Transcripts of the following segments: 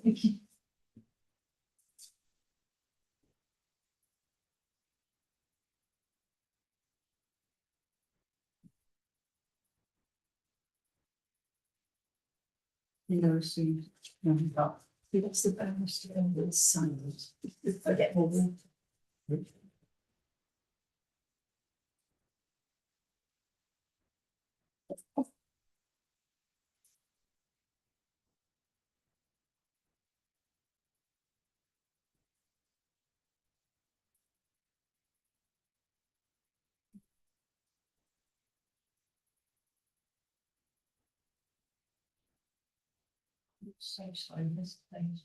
That's the bonus to end with silence. Forget more. So slow this thing.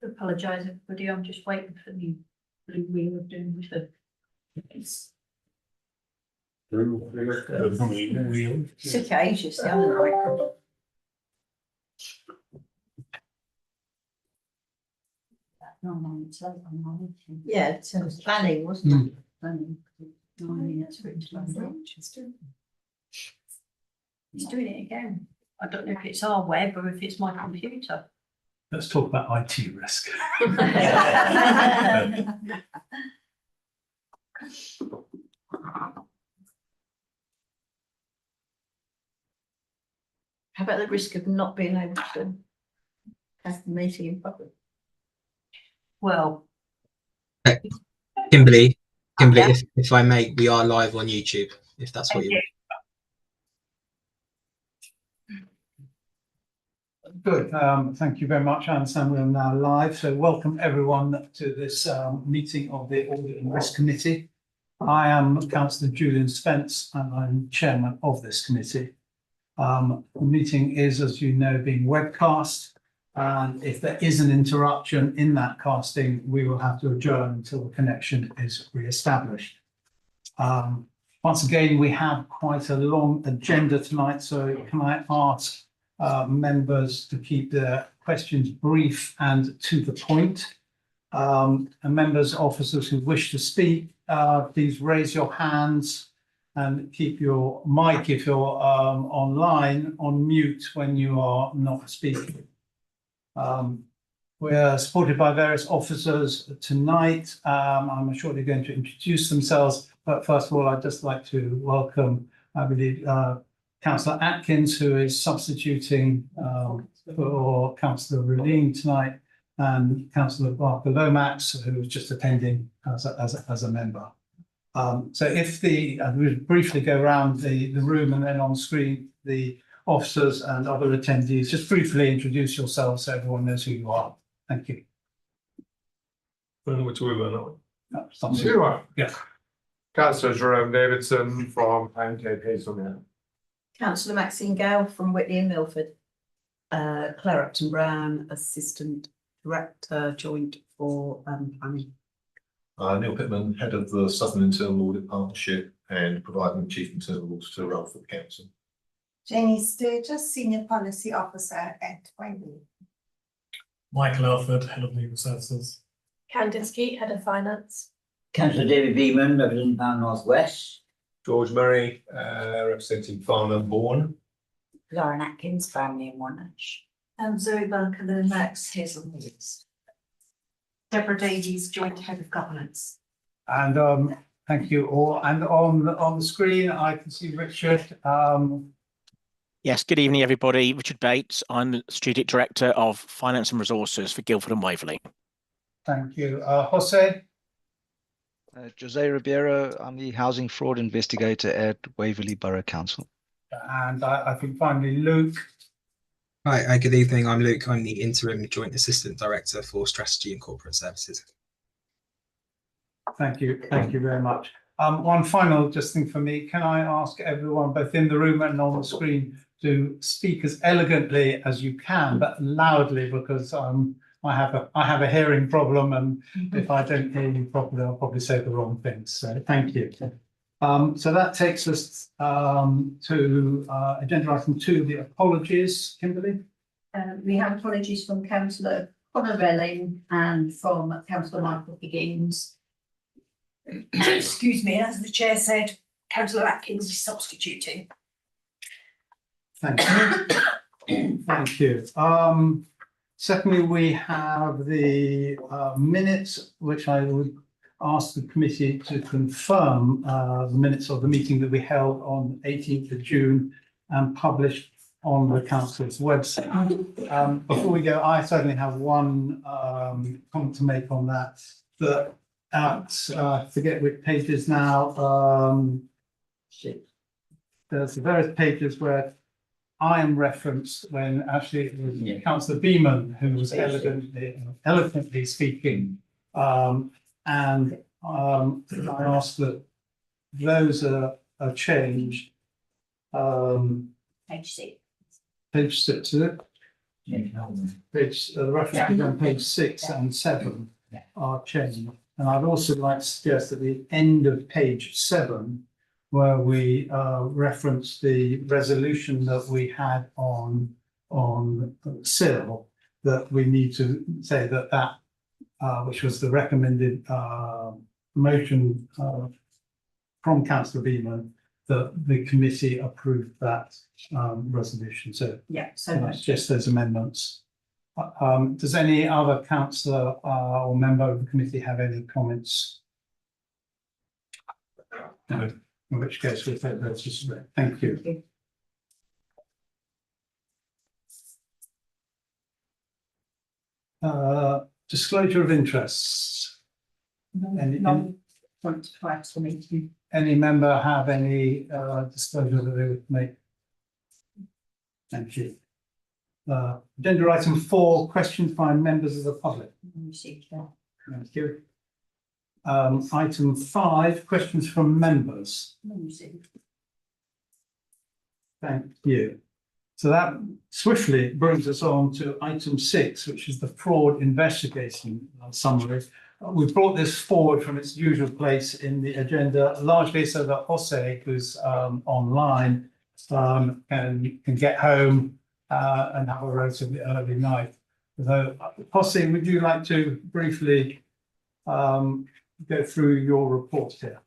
Apologise, everybody. I'm just waiting for the blue wheel of doom with the. It's ages the other night. Yeah, so it was planning, wasn't it? Planning. He's doing it again. I don't know if it's our web or if it's my computer. Let's talk about IT risk. How about the risk of not being able to have the meeting in public? Well, Kimberly, yeah. if I may, we are live on YouTube, if that's what you. Good. Thank you very much. I understand we are now live. So welcome everyone to this meeting of the Audit and Risk Committee. I am Councillor Julian Spence and I'm chairman of this committee. The meeting is, as you know, being webcast. And if there is an interruption in that casting, we will have to adjourn until the connection is re-established. Once again, we have quite a long agenda tonight. So can I ask members to keep their questions brief and to the point. And members, officers who wish to speak, please raise your hands and keep your mic, if you're online, on mute when you are not speaking. We're supported by various officers tonight. I'm sure they're going to introduce themselves, but first of all, I'd just like to welcome, I believe, Councillor Atkins, who is substituting for Councillor Relene tonight, and Councillor Barker Lomax, who is just attending as a member. So if we'll briefly go around the room and then on screen, the officers and other attendees, just briefly introduce yourselves so everyone knows who you are. Thank you. I don't know which way we're No, yeah. Councillor Jerome Davidson from Pancake Hazelmere. Councillor Maxine Gale from Whitley and Milford. Claire Upton Brown, Assistant Director, Joint for Planning. Neil Pittman, Head of the Southern Internal Audit Partnership and providing Chief Internal Auditor role for the Council. Jenny Sturgis, Senior Policy Officer at Waverley. Michael Alford, Head of Legal Services. Candice Keat, Head of Finance. Councillor David Beeman, representing Pound North West. George Murray, representing Farnham Bourne. Lauren Atkins, Family and Monash. And Zoe Barker Lomax, Hazelmeads. Deborah Davies, Joint Head of Governance. And thank you all. And on the screen, I can see Richard. Yes, good evening, everybody. Richard Bates. I'm the Strategic Director of Finance and Resources for Guildford and Waverley. Thank you. Jose? Jose Ribeiro, I'm the Housing Fraud Investigator at Waverley Borough Council. And I think finally Luke. Hi, good evening. I'm Luke. I'm the Interim Joint Assistant Director for Strategy and Corporate Services. Thank you. Thank you very much. One final just thing for me. Can I ask everyone, both in the room and on the screen, to speak as elegantly as you can, but loudly, because I have a hearing problem, and if I don't hear you properly, I'll probably say the wrong things. So thank you. So that takes us to agenda item 2, the apologies. Kimberly? We have apologies from councillor Conor Relling and from councillor Michael Higgins. Excuse me, as the chair said, councillor Atkins is substituting. Thank you. Thank you. Secondly, we have the minutes, which I would ask the committee to confirm the minutes of the meeting that we held on 18th of June and published on the council's website. Before we go, I certainly have one comment to make on that. That at I forget which pages now. There's various pages where I am referenced when actually it was Councillor Beeman who was eloquently speaking. And I ask that those are changed. Page 6. Page 6, is it? Page, the references on page 6 and 7 are changed. And I'd also like to suggest at the end of page 7, where we reference the resolution that we had on SIL, that we need to say that which was the recommended motion from Councillor Beeman, that the committee approved that resolution. So Yeah, so that's just those amendments. Does any other councillor or member of the committee have any comments? No. In which case we'll take those as read. Thank you. Disclosure of interests. Any member have any disclosure that they would make? Thank you. Agenda item 4, questions by members of the public. Thank you. Item 5, questions from members. Thank you. So that swiftly brings us on to item 6, which is the fraud investigation summary. We've brought this forward from its usual place in the agenda, largely so that Jose, who's online, can get home and have a relatively early night. So, Jose, would you like to briefly go through your report here?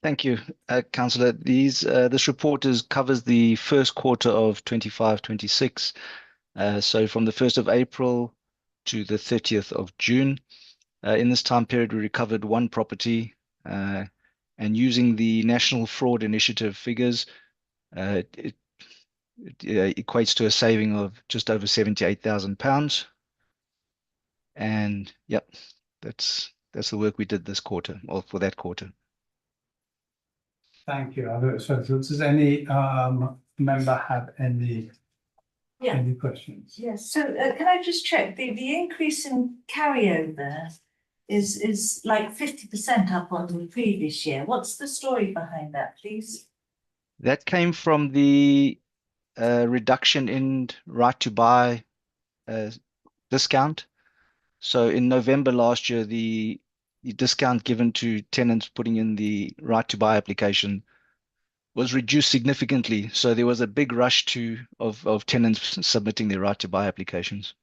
Thank you, Councillor. This report covers the first quarter of 25-26. So from the 1st of April to the 30th of June. In this time period, we recovered 1 property, and using the National Fraud Initiative figures, it equates to a saving of just over £78,000. And yep, that's the work we did this quarter, or for that quarter. Thank you. Does any member have any questions? Yes, so can I just check, the increase in carryover is like 50% up on the previous year. What's the story behind that, please? That came from the reduction in right to buy discount. So in November last year, the discount given to tenants putting in the right to buy application was reduced significantly. So there was a big rush of tenants submitting their right to buy applications.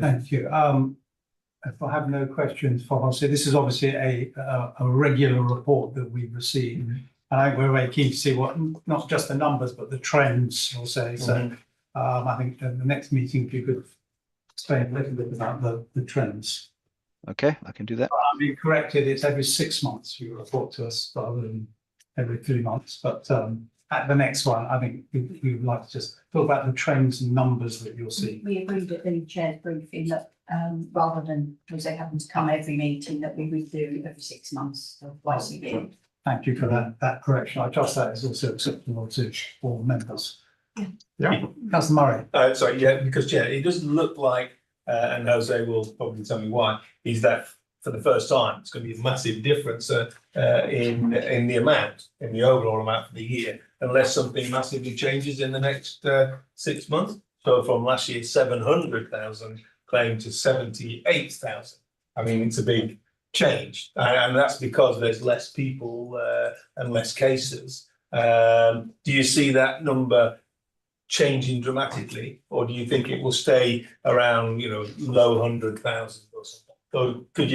Thank you. If I have no questions for Jose, this is obviously a regular report that we've received. And I think we're very keen to see what, not just the numbers, but the trends, I'll say. So I think in the next meeting, if you could explain a little bit about the trends. Okay, I can do that. I'm being corrected, it's every 6 months you report to us rather than every 3 months. But at the next one, I think we would like to just talk about the trends and numbers that you'll see. We agreed at the chair's briefing that rather than Jose having to come every meeting, that we would do every 6 months or twice a year. Thank you for that correction. I trust that is also acceptable to all members. Yeah. Councillor Murray. Sorry, yeah, because it doesn't look like, and Jose will probably tell me why, is that for the first time it's going to be a massive difference in the amount, in the overall amount for the year, unless something massively changes in the next 6 months. So from last year's 700,000 claim to 78,000. I mean, it's a big changed, and that's because there's less people and less cases. Do you see that number changing dramatically, or do you think it will stay around, you know, low 100,000 or something? Or would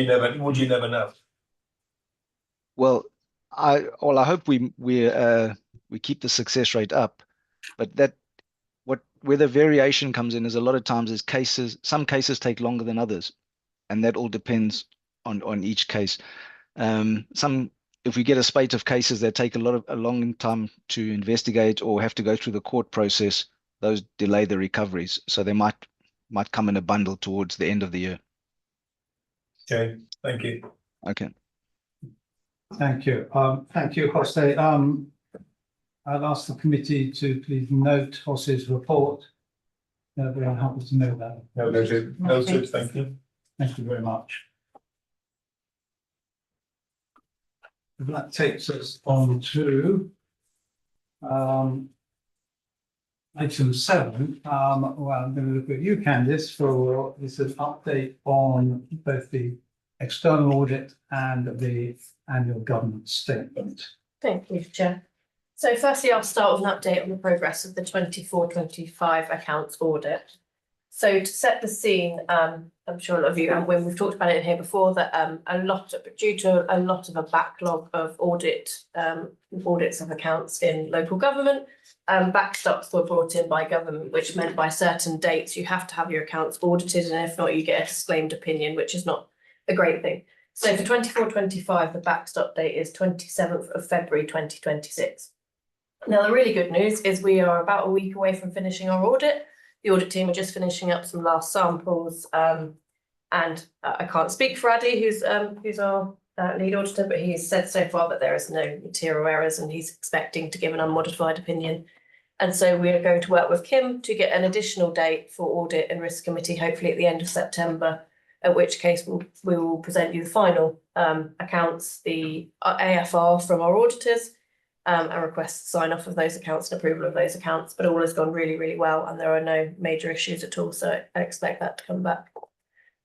you never know? Well, I hope we keep the success rate up, but where the variation comes in is a lot of times is some cases take longer than others, and that all depends on each case. If we get a spate of cases that take a long time to investigate or have to go through the court process, those delay the recoveries. So they might come in a bundle towards the end of the year. Okay, thank you. Okay. Thank you. Thank you, Jose. I'll ask the committee to please note Jose's report. We are happy to know that. Noted, thank you. Thank you very much. That takes us on to item 7. Well, I'm going to look at you, Candice, for this an update on both the external audit and the annual governance statement. Thank you, Chair. So firstly, I'll start with an update on the progress of the 24-25 accounts audit. So to set the scene, I'm sure a lot of you, and when we've talked about it in here before, that due to a lot of a backlog of audits of accounts in local government, backstops were brought in by government, which meant by certain dates you have to have your accounts audited, and if not, you get a disclaimed opinion, which is not a great thing. So for 24-25, the backstop date is 27th of February 2026. Now, the really good news is we are about a week away from finishing our audit. The audit team are just finishing up some last samples, and I can't speak for Addy, who's our lead auditor, but he's said so far that there is no material errors, and he's expecting to give an unmodified opinion. And so we are going to work with Kim to get an additional date for audit and risk committee, hopefully at the end of September, at which case we will present you the final accounts, the AFR from our auditors, and request sign off of those accounts and approval of those accounts. But all has gone really, really well, and there are no major issues at all. So I expect that to come back at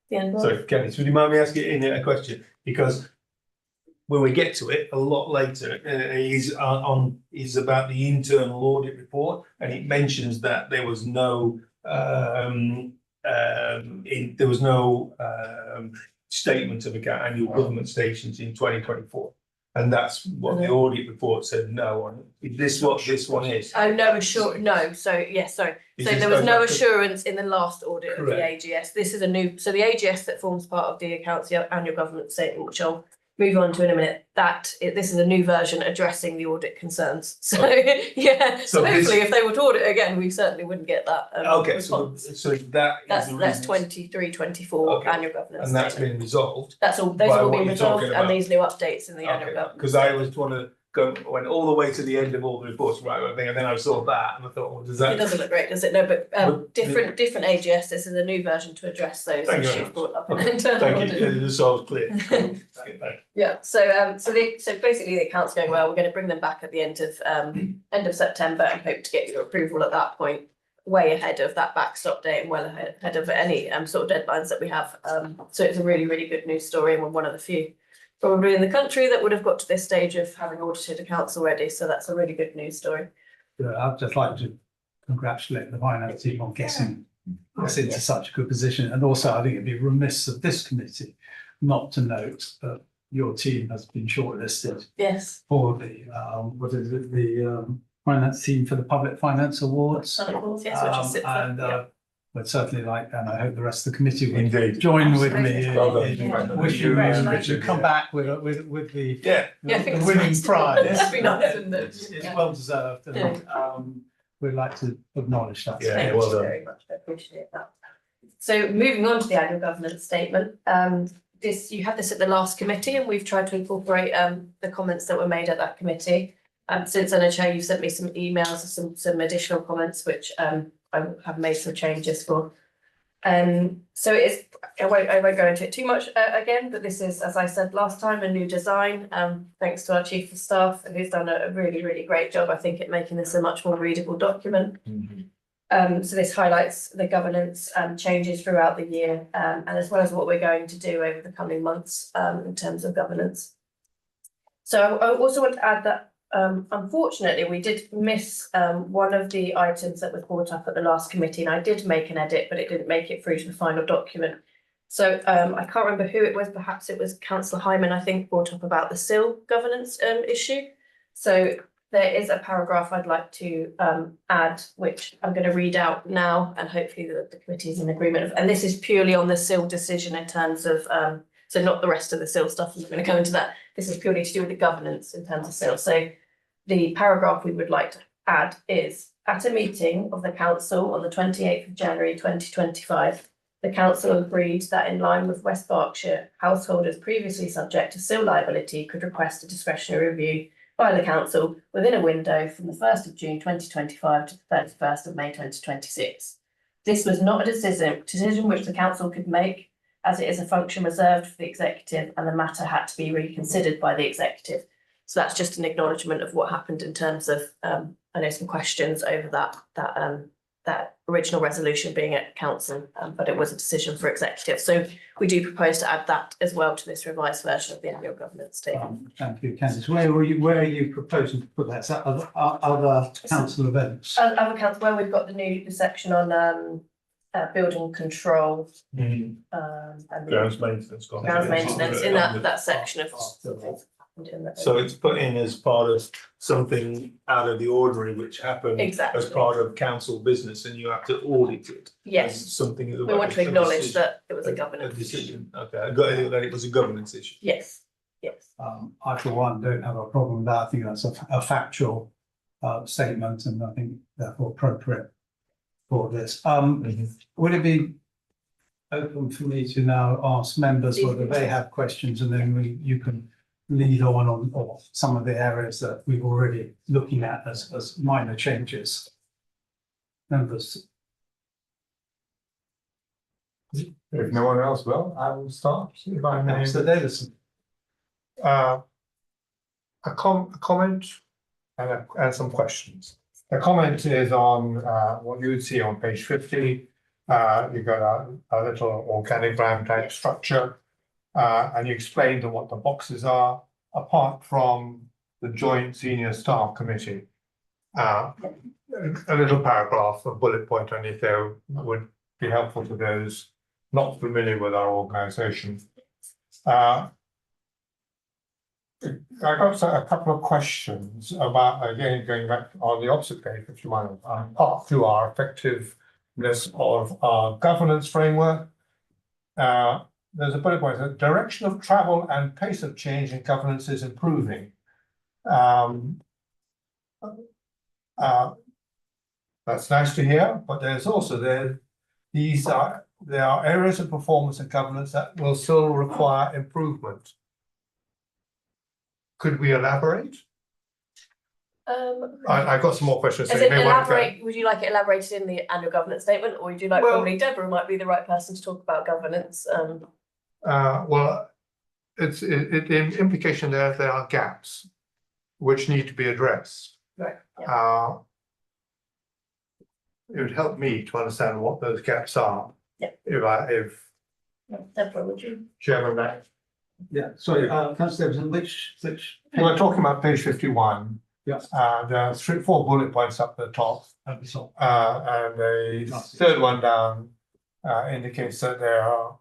the end. So, Candice, would you mind me asking a question? Because when we get to it a lot later, is about the internal audit report, and it mentions that there was no statement of account annual government stations in 2024. And that's what the audit report said no on. Is this what this one is? Oh, no, no. So yes, sorry. So there was no assurance in the last audit of the AGS. This is a new, so the AGS that forms part of the accounts, the annual government statement, which I'll move on to in a minute, this is a new version addressing the audit concerns. So yeah, so hopefully if they were to audit again, we certainly wouldn't get that response. So that's 23-24 annual governance. And that's been resolved. That's all. Those have all been resolved, and these new updates in the annual governance. Because I was trying to went all the way to the end of all the reports, right? And then I saw that, and I thought, well, does that? It doesn't look great, does it? No, but different AGS. This is a new version to address those issues brought up in internal audit. Thank you. So clear. Yeah. So basically the accounts going well. We're going to bring them back at the end of September and hope to get your approval at that point, way ahead of that backstop date and well ahead of any sort of deadlines that we have. So it's a really, really good news story, and we're one of the few probably in the country that would have got to this stage of having audited accounts already. So that's a really good news story. I'd just like to congratulate the finance team on getting us into such a good position. And also, I think it'd be remiss of this committee not to note that your team has been shortlisted for the finance team for the Public Finance Awards. But certainly and I hope the rest of the committee will join with me in wishing Richard come back with the winning prize. It's well deserved, and we'd like to acknowledge that. Thank you very much. I appreciate that. So moving on to the annual governance statement. You had this at the last committee, and we've tried to incorporate the comments that were made at that committee. Since then, Chair, you've sent me some emails and some additional comments, which I have made some changes for. So it is, I won't go into it too much again, but this is, as I said last time, a new design. Thanks to our Chief of Staff, who's done a really, really great job, I think, at making this a much more readable document. So this highlights the governance changes throughout the year, and as well as what we're going to do over the coming months in terms of governance. So I also want to add that unfortunately we did miss one of the items that was brought up at the last committee, and I did make an edit, but it didn't make it through to the final document. So I can't remember who it was, perhaps it was Councillor Hyman, I think, brought up about the SIL governance issue. So there is a paragraph I'd like to add, which I'm going to read out now, and hopefully the committee is in agreement of, and this is purely on the SIL decision in terms of, so not the rest of the SIL stuff, I'm going to go into that. This is purely to do with the governance in terms of SIL. So the paragraph we would like to add is, at a meeting of the council on the 28th of January 2025, the council agreed that in line with West Berkshire, householders previously subject to SIL liability could request a discretionary review by the council within a window from the 1st of June 2025 to the 31st of May 2026. This was not a decision which the council could make, as it is a function reserved for the executive, and the matter had to be reconsidered by the executive. So that's just an acknowledgement of what happened in terms of, I know some questions over that original resolution being at council, but it was a decision for executive. So we do propose to add that as well to this revised version of the annual governance statement. Thank you, Candice. Where are you proposing to put that? Is that other council events? Other council, where we've got the section on building control, and Grounds maintenance. grounds maintenance in that section of. So it's put in as part of something out of the ordinary which happened Exactly. as part of council business, and you have to audit it. Yes, as something. we want to acknowledge that it was a A governance issue. decision. Okay, I got it, that it was a governance issue. Yes, yes. I, for one, don't have a problem with that. I think that's a factual statement, and I think therefore appropriate for this. Would it be open for me to now ask members whether they have questions, and then you can lead on or some of the areas that we've already looking at as minor changes? Members? If no one else will, I will start. If I may. Councillor Davison. A comment and some questions. The comment is on what you would see on page 50. You've got a little organigram type structure, and you explained what the boxes are, apart from the joint senior staff committee. A little paragraph, a bullet point underneath there would be helpful to those not familiar with our organisation. I got a couple of questions about, again, going back on the opposite page, if you mind, part 2, our effectiveness of our governance framework. There's a bullet point, the direction of travel and pace of change in governance is improving. That's nice to hear, but there's also there are areas of performance and governance that will still require improvement. Could we elaborate? I've got some more questions. As So in you may want to go. elaborate, would you like it elaborated in the annual governance statement, or would you like, Well- probably Deborah might be the right person to talk about governance? Well, it's the implication there are gaps which need to be addressed. Right, yeah. It would help me to understand what those gaps are. Yeah. If Deborah, would you? Chairman, may. Yeah, sorry, councillor Davison, which? We're talking about page 51. Yes. There are 4 bullet points up at the top. At the top. And the third one down indicates that there are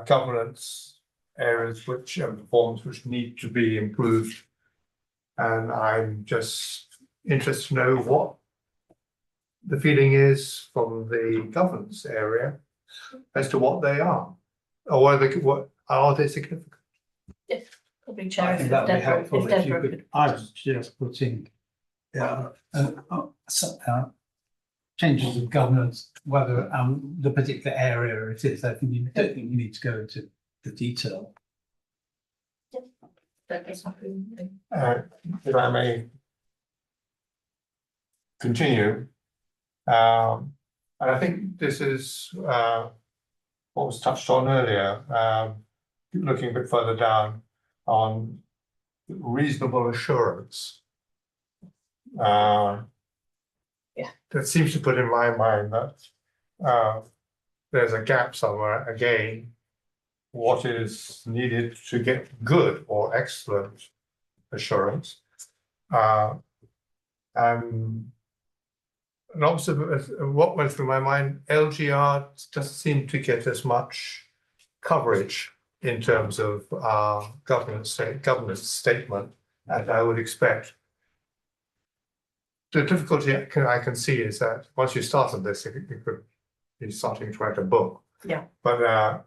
governance areas which performance which need to be improved. And I'm just interested to know what the feeling is from the governance area as to what they are, or what are they significant? Yes, probably Chair. I think that would be helpful if you Deborah could, I was just putting changes of governance, whether the particular area it is. I think you don't think you need to go into the detail. If I may continue, and I think this is what was touched on earlier, looking a bit further down on reasonable assurance. Yeah. That seems to put in my mind that there's a gap somewhere again. What is needed to get good or excellent assurance? And also, what went through my mind, LGR doesn't seem to get as much coverage in terms of governance statement as I would expect. The difficulty I can see is that once you start on this, you could be starting to write a book. Yeah. But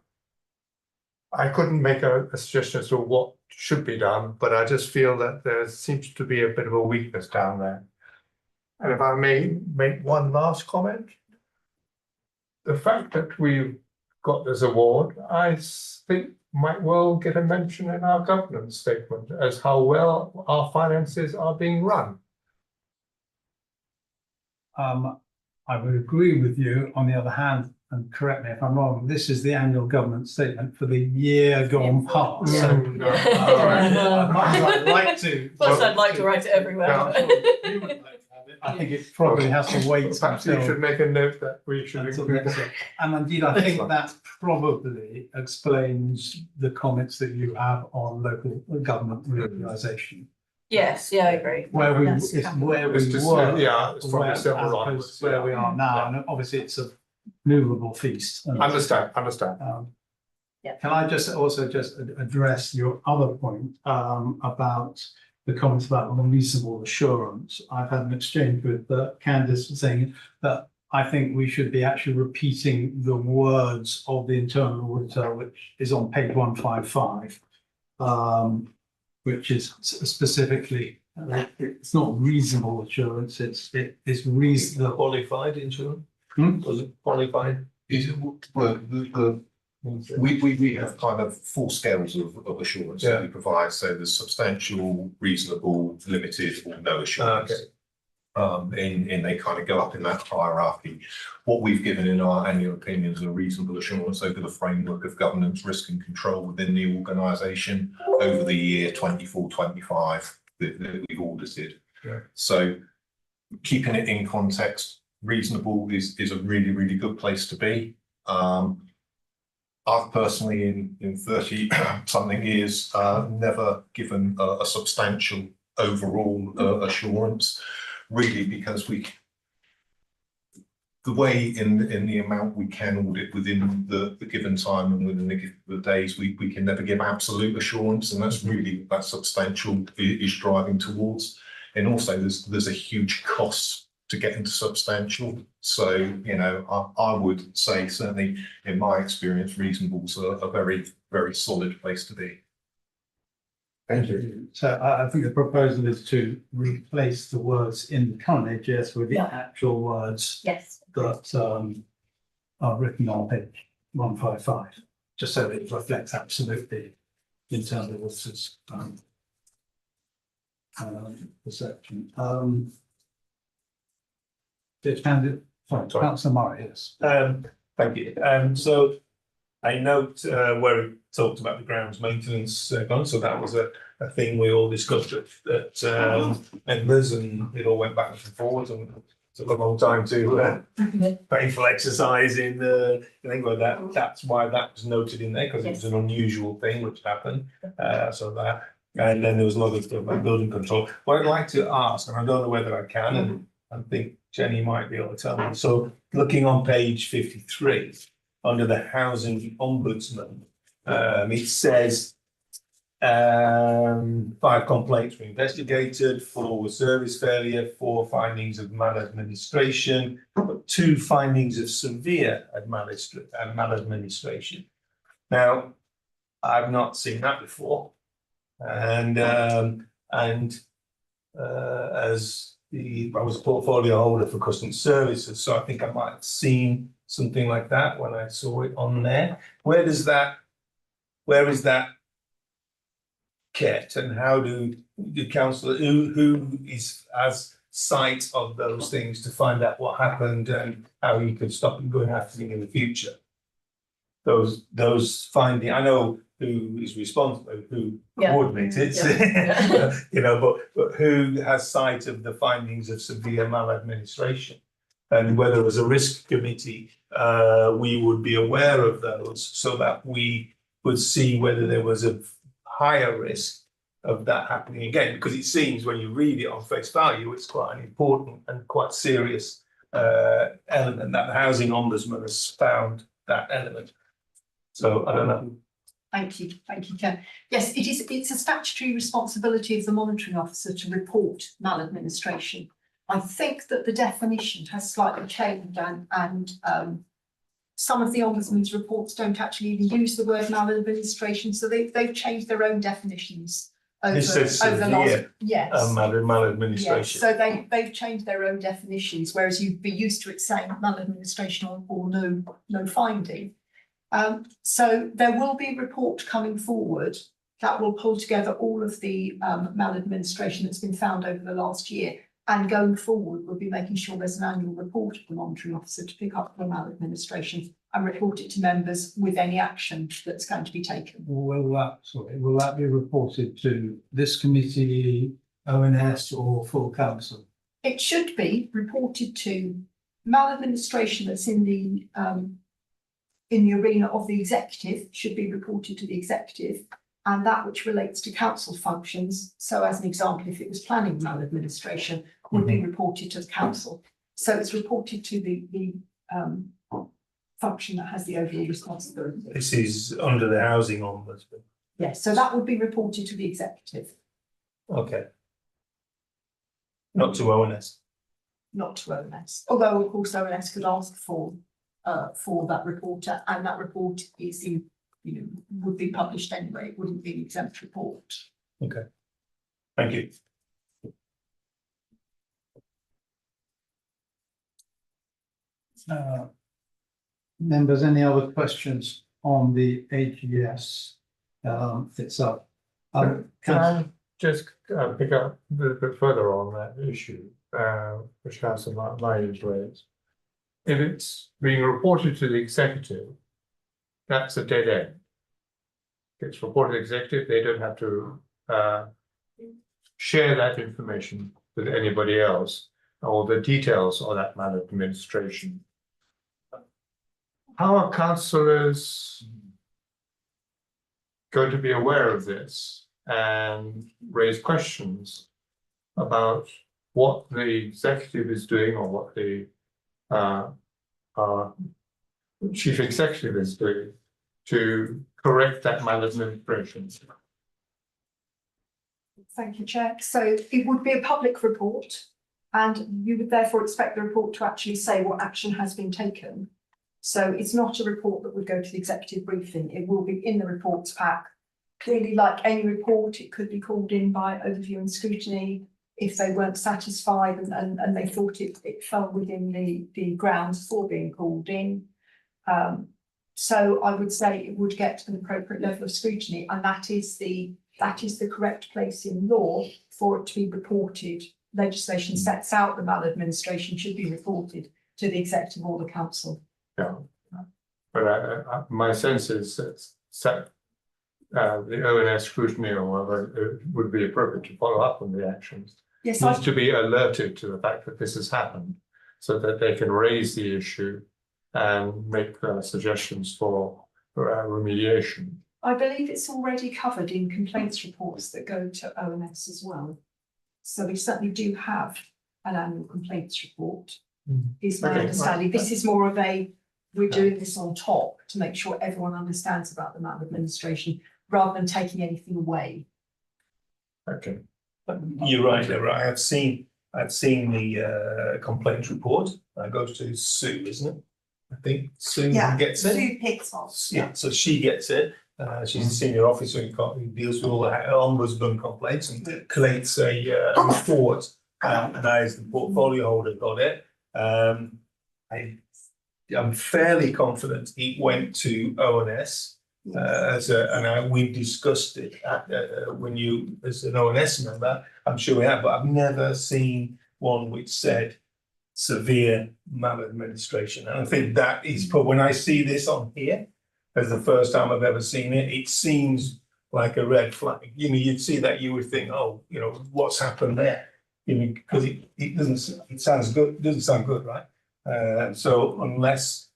I couldn't make a suggestion as to what should be done, but I just feel that there seems to be a bit of a weakness down there. And if I may make one last comment, the fact that we've got this award, I think might well get a mention in our governance statement as how well our finances are being run. I would agree with you. On the other hand, and correct me if I'm wrong, this is the annual government statement for the year gone past. So, I'd like to. First, I'd like to write it everywhere. You would like to have it. I think it probably has to wait Perhaps you until. should make a note that we should until include next it. year. And indeed, I think that probably explains the comments that you have on local government reorganisation. Yes, yeah, I agree. Where we, Yes. it's where we It's just, were. yeah, it's probably where- several as opposed onwards, to where yeah. we are now, Yeah. and obviously it's a movable feast. And, Understand. Yeah. Can I just also just address your other point about the comments about reasonable assurance? I've had an exchange with Candice saying that I think we should be actually repeating the words of the internal auditor, which is on page 155, which is specifically, it's not reasonable assurance, it is reasonable. Qualified insurance? Was it qualified? Is it, well, we have kind of four scales of assurance that we provide. So there's substantial, reasonable, limited, or no assurance. And they kind of go up in that hierarchy. What we've given in our annual opinions are reasonable assurance over the framework of governance, risk and control within the organisation over the year 24-25 that we've audited. Yeah. So keeping it in context, reasonable is a really, really good place to be. I've personally in 30 something years never given a substantial overall assurance, really, because the way in the amount we can audit within the given time and within the days, we can never give absolute assurance, and that's really that substantial is driving towards. And also there's a huge cost to get into substantial. So, you know, I would say certainly in my experience, reasonable's a very, very solid place to be. Thank you. So I think the proposal is to replace the words in the current AGS with the actual words Yes. that are written on page 155, just so that it reflects absolutely in terms of what's perception. Councillor Murray, yes. Thank you. So I note where it talked about the grounds maintenance gone, so that was a thing we all discussed at members, and it all went back and forwards, and it took a long time to painful exercise in think about that. That's why that was noted in there, because it was an unusual thing which happened. So that, and then there was a lot of stuff about building control. What I'd like to ask, and I don't know whether I can, and I think Jenny might be able to tell me. So looking on page 53, under the housing ombudsman, it says 5 complaints were investigated, 4 were service failure, 4 findings of maladministration, but 2 findings of severe maladministration. Now, I've not seen that before, and as I was a portfolio holder for customer services, so I think I might have seen something like that when I saw it on there. Where is that kept, and how do the council who has sight of those things to find out what happened and how you could stop it going happening in the future? Those findings, I know who is responsible, who Yeah. coordinates it, Yeah. you know, but who has sight of the findings of severe maladministration. And whether as a risk committee, we would be aware of those so that we would see whether there was a higher risk of that happening again, because it seems when you read it on face value, it's quite an important and quite serious element that the housing ombudsman has found that element. So I don't know. Thank you, Chair. Yes, it's a statutory responsibility of the monitoring officer to report maladministration. I think that the definition has slightly changed and some of the ombudsman's reports don't actually even use the word maladministration, so they've changed their own definitions over, This says over the last, yes. maladministration. Yes, so they've changed their own definitions, whereas you'd be used to it saying maladministration or no finding. So there will be a report coming forward that will pull together all of the maladministration that's been found over the last year. And going forward, we'll be making sure there's an annual report of the monitoring officer to pick up the maladministration and report it to members with any action that's going to be taken. Will that be reported to this committee, ONS or full council? It should be reported to maladministration that's in the arena of the executive should be reported to the executive, and that which relates to council functions. So as an example, if it was planning maladministration, would be reported to the council. So it's reported to the function that has the overall responsibility. This is under the housing ombudsman. Yes, so that would be reported to the executive, Okay. Not to ONS. not to ONS. Although of course ONS could ask for that report, and that report is in, would be published anyway. It wouldn't be an exempt report. Okay. Thank you. Members, any other questions on the AGS itself? Can I just pick up a little bit further on that issue, which Councillor Myers raised? If it's being reported to the executive, that's a dead end. If it's reported to the executive, they don't have to share that information with anybody else or the details of that maladministration. How are councillors going to be aware of this and raise questions about what the executive is doing or what the chief executive is doing to correct that maladministration? Thank you, Chair. So it would be a public report, and you would therefore expect the report to actually say what action has been taken. So it's not a report that would go to the executive briefing. It will be in the reports pack. Clearly, like any report, it could be called in by overview and scrutiny if they weren't satisfied and they thought it fell within the grounds for being called in. So I would say it would get an appropriate level of scrutiny, and that is the correct place in law for it to be reported. Legislation sets out the maladministration should be reported to the executive or the council. Yeah, but my sense is that the ONS scrutiny or whatever would be appropriate to follow up on the actions. Yes, needs to be alerted to the fact that this has happened, so that they can raise the issue and make suggestions for remediation. I believe it's already covered in complaints reports that go to ONS as well. So we certainly do have an annual complaints report, is my understanding. This is more of we're doing this on top to make sure everyone understands about the maladministration rather than taking anything away. Okay. You're right, Deborah. I've seen the complaint report. That goes to Sue, isn't it? I think Sue gets it. Sue Pixel. Yeah, so she gets it. She's a senior officer who deals with all the ombudsman complaints and collates a report. And I, as the portfolio holder, got it. I'm fairly confident it went to ONS we've discussed it when you, as an ONS member, I'm sure we have, but I've never seen one which said severe maladministration. And I think that is probably, when I see this on here, as the first time I've ever seen it. It seems like a red flag. You know, you'd see that, you would think, oh, you know, what's happened there? You know, because it doesn't, it sounds good, it doesn't sound good, right? So unless,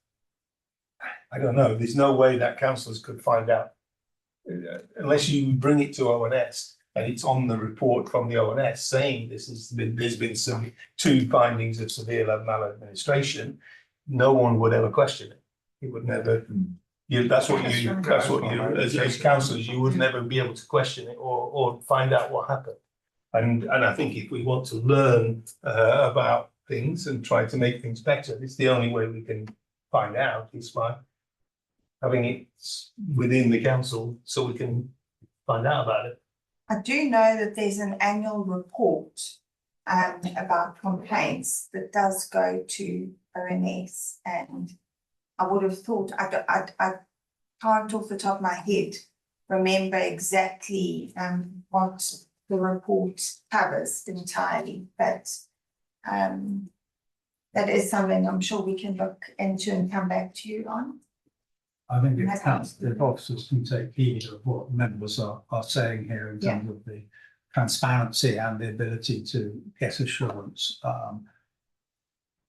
I don't know, there's no way that councillors could find out. Unless you bring it to ONS and it's on the report from the ONS saying there's been some 2 findings of severe maladministration, no one would ever question it. It would never, that's what you, as councillors, you would never be able to question it or find out what happened. And I think if we want to learn about things and try to make things better, it's the only way we can find out is by having it within the council so we can find out about it. I do know that there's an annual report about complaints that does go to ONS, and I would have thought, I can't off the top of my head remember exactly what the report covers entirely, but that is something I'm sure we can look into and come back to you on. I think it counts, if officers can take heed of what members are saying here in terms of the transparency and the ability to get assurance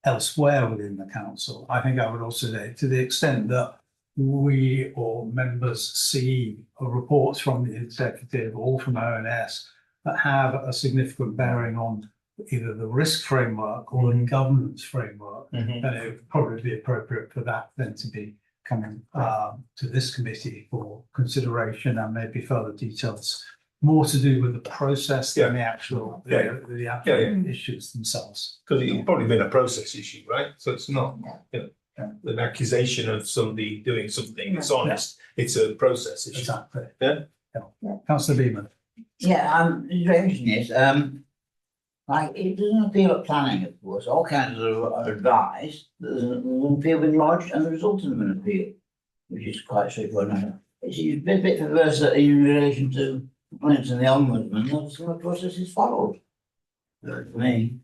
elsewhere within the council. I think I would also say, to the extent that we or members see reports from the executive or from ONS that have a significant bearing on either the risk framework or the governance framework, then it would probably be appropriate for that then to be coming to this committee for consideration and maybe further details, more to do with the process than the actual issues themselves. Because it's probably been a process issue, right? So it's not an accusation of somebody doing something. It's honest. It's a process issue. Exactly. Yeah. Councillor Beeman. Yeah, it's very like, it doesn't appear at planning, of course. All councils are advised that there's an appeal been lodged and the result of an appeal, which is quite straightforward. It's a bit perverse that in relation to complaints in the ombudsman, that some of the process is followed. For me.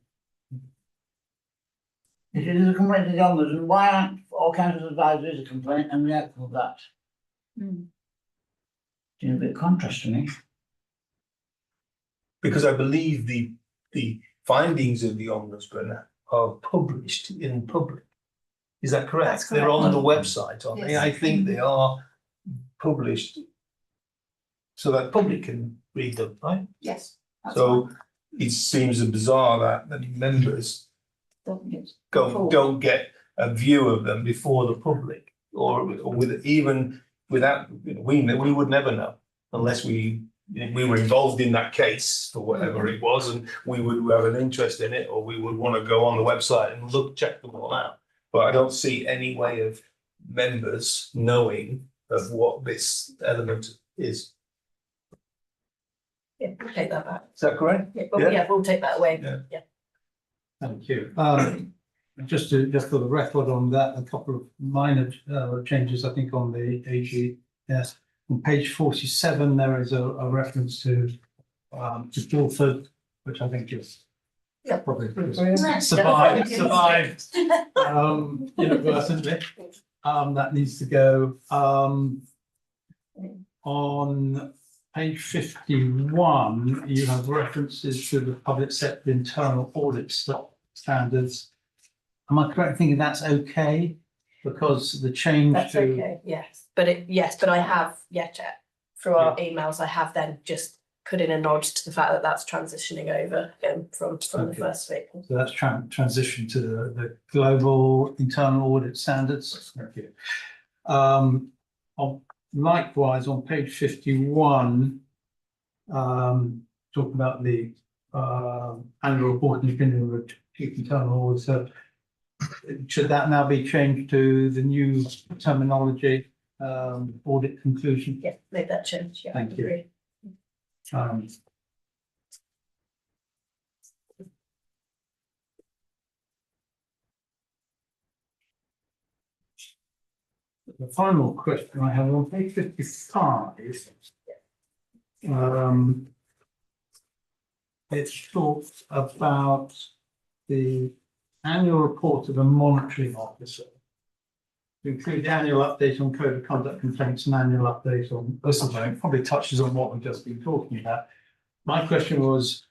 If it is a complaint to the ombudsman, why aren't all councils advised there is a complaint and react to that? Seems a bit of contrast to me. Because I believe the findings of the ombudsman are published in public. Is that correct? That's correct. They're on the website, aren't they? Yes. I think they are published so that public can read them, right? Yes. So it seems bizarre that the members don't get a view of them before the public, or with even without, we would never know unless we were involved in that case for whatever it was, and we would have an interest in it, or we would want to go on the website and check them all out. But I don't see any way of members knowing of what this element is. Yeah, we'll take that back. Is that correct? Yeah, we'll take that away. Yeah. Thank you. Just for the record on that, a couple of minor changes, I think, on the AG. Yes, on page 47, there is a reference to Guildford, which I think is probably survived inadvertently. That needs to go. On page 51, you have references to the public sector internal audit standards. Am I correct in thinking that's okay? Because the change That's okay, yes, but I have, through our emails, I have then just put in a nod to the fact that that's transitioning over from the 1st of April. So that's transition to the global internal audit standards. Thank you. Likewise, on page 51, talking about the annual report and opinion of the chief internal auditor, should that now be changed to the new terminology, audit conclusion? Yeah, make that change. Yeah, Thank you. agree. The final question I have on page 55. It talks about the annual report of a monitoring officer. to include the annual update on code of conduct complaints and annual update on whistleblowing. Probably touches on what we've just been talking about. My question was,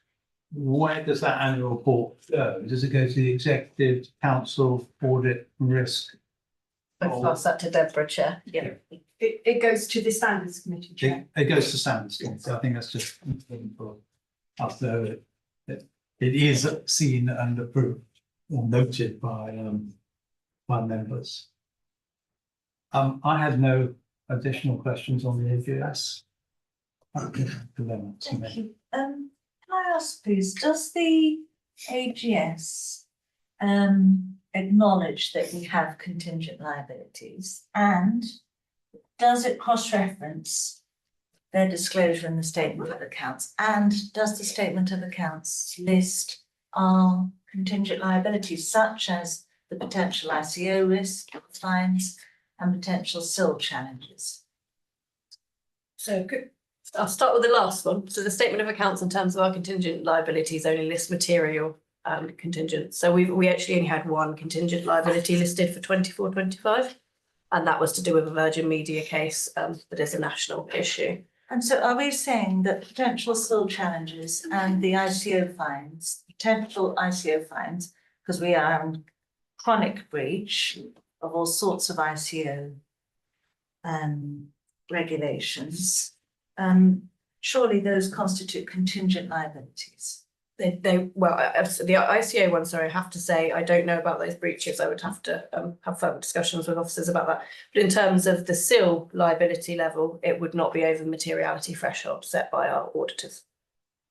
where does that annual report go? Does it go to the executive, council, audit, and risk? I'll pass that to Deborah, Chair. Yeah. It goes to the standards committee, Chair. It goes to standards. So I think that's just important for us to it is seen and approved or noted by members. I had no additional questions on the AGS. Thank you. Can I ask, please, does the AGS acknowledge that we have contingent liabilities, and does it cross-reference their disclosure in the statement of accounts, and does the statement of accounts list our contingent liabilities such as the potential ICO risk, fines, and potential SIL challenges? So I'll start with the last one. So the statement of accounts in terms of our contingent liabilities only lists material contingent. So we actually only had one contingent liability listed for 24-25, and that was to do with a Virgin Media case that is a national issue. And so are we saying that potential SIL challenges and the ICO fines, potential ICO fines, because we are in chronic breach of all sorts of ICO regulations, surely those constitute contingent liabilities? The ICO one, sorry, I have to say, I don't know about those breaches. I would have to have further discussions with officers about that. But in terms of the SIL liability level, it would not be over materiality threshold set by our auditors.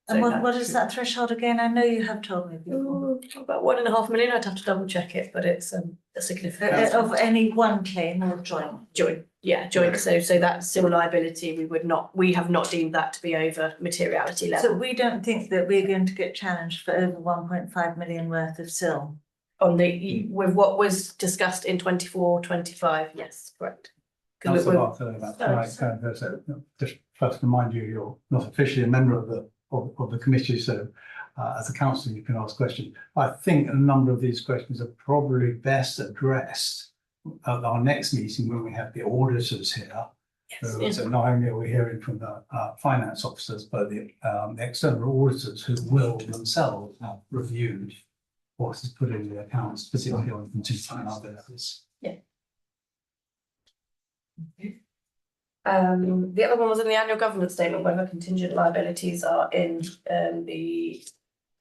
And what is that threshold again? I know you have told me before. About 1.5 million. I'd have to double check it, but it's a significant of any one claim or joint. Joint. So that SIL liability, we have not deemed that to be over materiality level. So we don't think that we're going to get challenged for over 1.5 million worth of SIL on with what was discussed in 24-25. Yes, correct. Just first remind you, you're not officially a member of the committee, so as a councillor you can ask questions. I think a number of these questions are probably best addressed at our next meeting when we have the auditors here. Yes. So not only are we hearing from the finance officers, but the external auditors who will themselves have reviewed what is put in the accounts, particularly on contingent liabilities. Yeah. The other one was in the annual governance statement, whether contingent liabilities are in the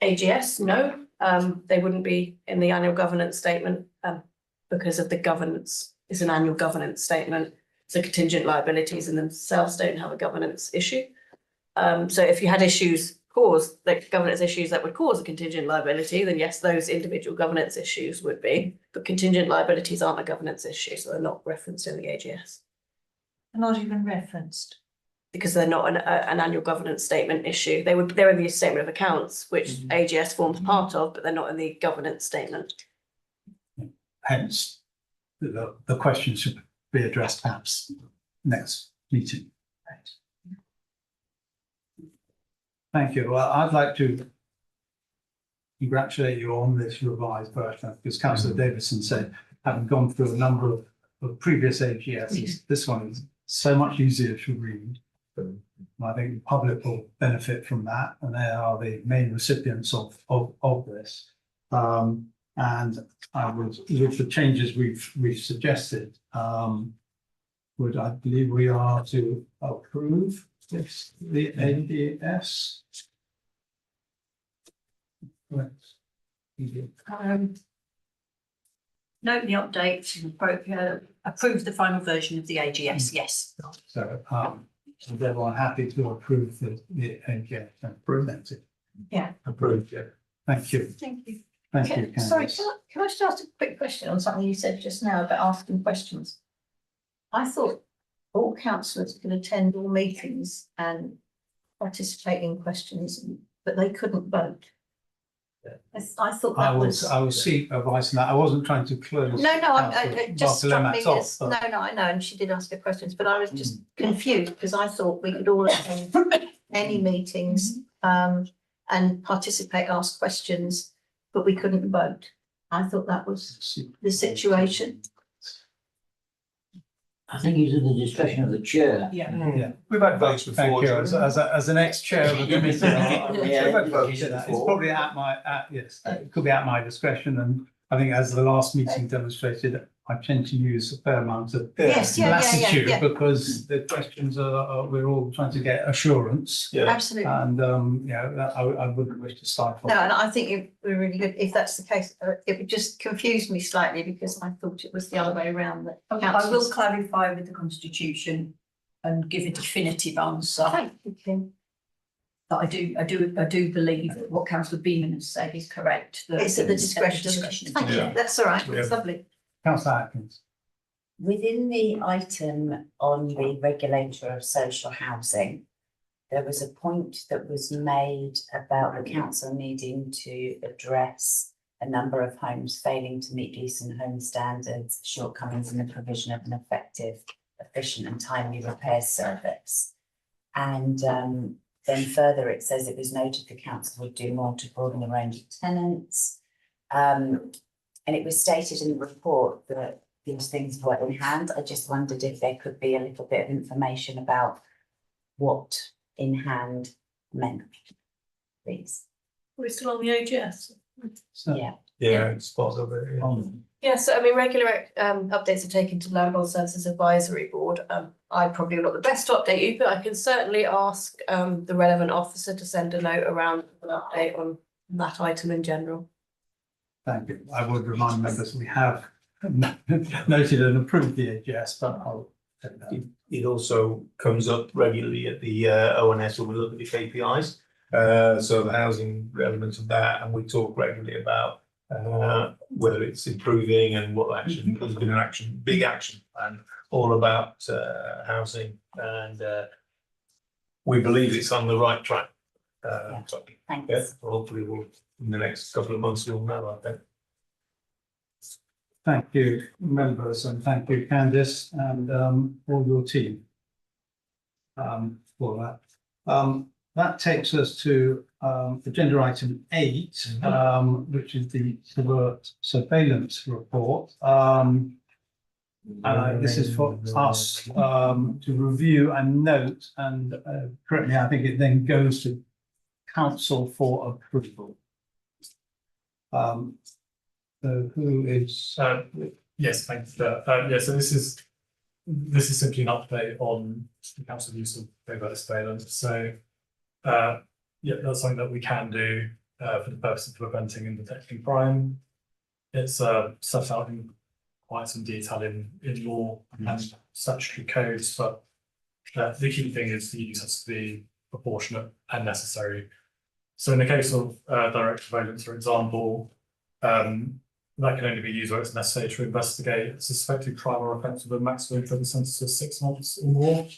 AGS. No, they wouldn't be in the annual governance statement because of the governance. It's an annual governance statement. So contingent liabilities in themselves don't have a governance issue. So if you had governance issues that would cause a contingent liability, then yes, those individual governance issues would be, but contingent liabilities aren't a governance issue, so they're not referenced in the AGS. They're not even referenced? Because they're not an annual governance statement issue. They're in the statement of accounts, which AGS forms part of, but they're not in the governance statement. Hence, the question should be addressed perhaps next meeting. Right. Thank you. Well, I'd like to congratulate you on this revised version, because Councillor Davidson said, having gone through a number of previous AGSs, this one is so much easier to read. And I think the public will benefit from that, and they are the main recipients of this. And I would, with the changes we've suggested, I believe we are to approve this, the ADS. Note the update, approve the final version of the AGS, yes. So, is everyone happy to approve the AGS? Approve that. Yeah. Approved, yeah. Thank you. Thank you. Thank you, Sorry, Candice. can I just ask a quick question on something you said just now about asking questions? I thought all councillors can attend all meetings and participate in questions, but they couldn't vote. I thought that was. I will seek advice on that. I wasn't trying to close. No, it just struck me Bartolomew as, off, no, I know, and she did ask her questions, but I was just confused because I thought we could all attend any meetings and participate, ask questions, but we couldn't vote. I thought that was the situation. I think it's at the discretion of the chair. Yeah. We've had votes Thank before. you. As an ex-chair of the committee, Yeah, We've had votes it's before. probably yes, it could be at my discretion, and I think as the last meeting demonstrated, I tend to use a fair amount of Yes, latitude because the questions we're all trying to get assurance, Yeah. Absolutely. and I wouldn't wish to stifle. No, and I think it would be really good if that's the case. It would just confuse me slightly because I thought it was the other way around. That I will councillors- clarify with the constitution and give a definitive answer. Thank you, Kim. That I do believe that what councillor Beeman has said is correct. That It's at the it's discretion. of Thank the you. chair. That's all right. Yeah. That's lovely. Councillor Atkins. Within the item on the regulator of social housing, there was a point that was made about the council needing to address a number of homes failing to meet decent home standards, shortcomings in the provision of an effective, efficient and timely repair service. And then further, it says it was noted the council would do more to broaden the range of tenants. And it was stated in the report that these things were in hand. I just wondered if there could be a little bit of information about what in hand meant, please. We're still on the OGS. So, Yeah. Yeah, it's part of it. Yeah. Yeah, so I mean, regular updates are taken to Land Services Advisory Board. I'm probably not the best to update you, but I can certainly ask the relevant officer to send a note around an update on that item in general. Thank you. I would remind members we have noted and approved the AGS, but I'll take that. It also comes up regularly at the ONS when we look at the KPIs. So the housing element of that, and we talk regularly about whether it's improving and what action, there's been an action, big action plan, all about housing, and we believe it's on the right track. Thanks. Yeah, hopefully we'll, in the next couple of months, we'll know, I think. Thank you, members, and thank you, Candice, and all your team for that. That takes us to agenda item 8, which is the surveillance report. This is for us to review and note, and correct me, I think it then goes to council for approval. So who is? Yes, thanks. Yeah, so this is simply an update on the council use of covert surveillance. So yeah, that's something that we can do for the purpose of preventing and detecting crime. It's set out in quite some detail in law and statutory codes, but the key thing is the use has to be proportionate and necessary. So in the case of direct surveillance, for example, that can only be used where it's necessary to investigate a suspected crime or offence with a maximum prison sentence of 6 months or more,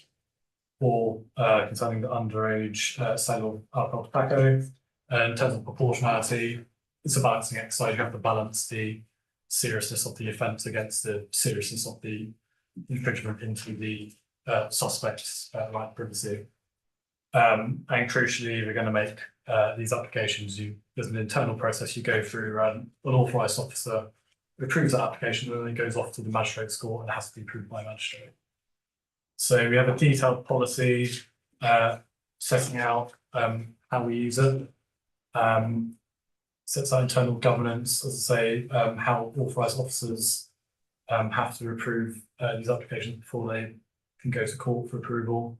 or concerning the underage sale of alcohol tobacco. In terms of proportionality, it's a balancing exercise. You have to balance the seriousness of the offence against the seriousness of the infringement into the suspect's right to privacy. And crucially, if you're going to make these applications, there's an internal process you go through. An authorised officer approves that application, and then it goes off to the magistrate's court and it has to be approved by a magistrate. So we have a detailed policy setting out how we use it. Sets out internal governance, as I say, how authorised officers have to approve these applications before they can go to court for approval.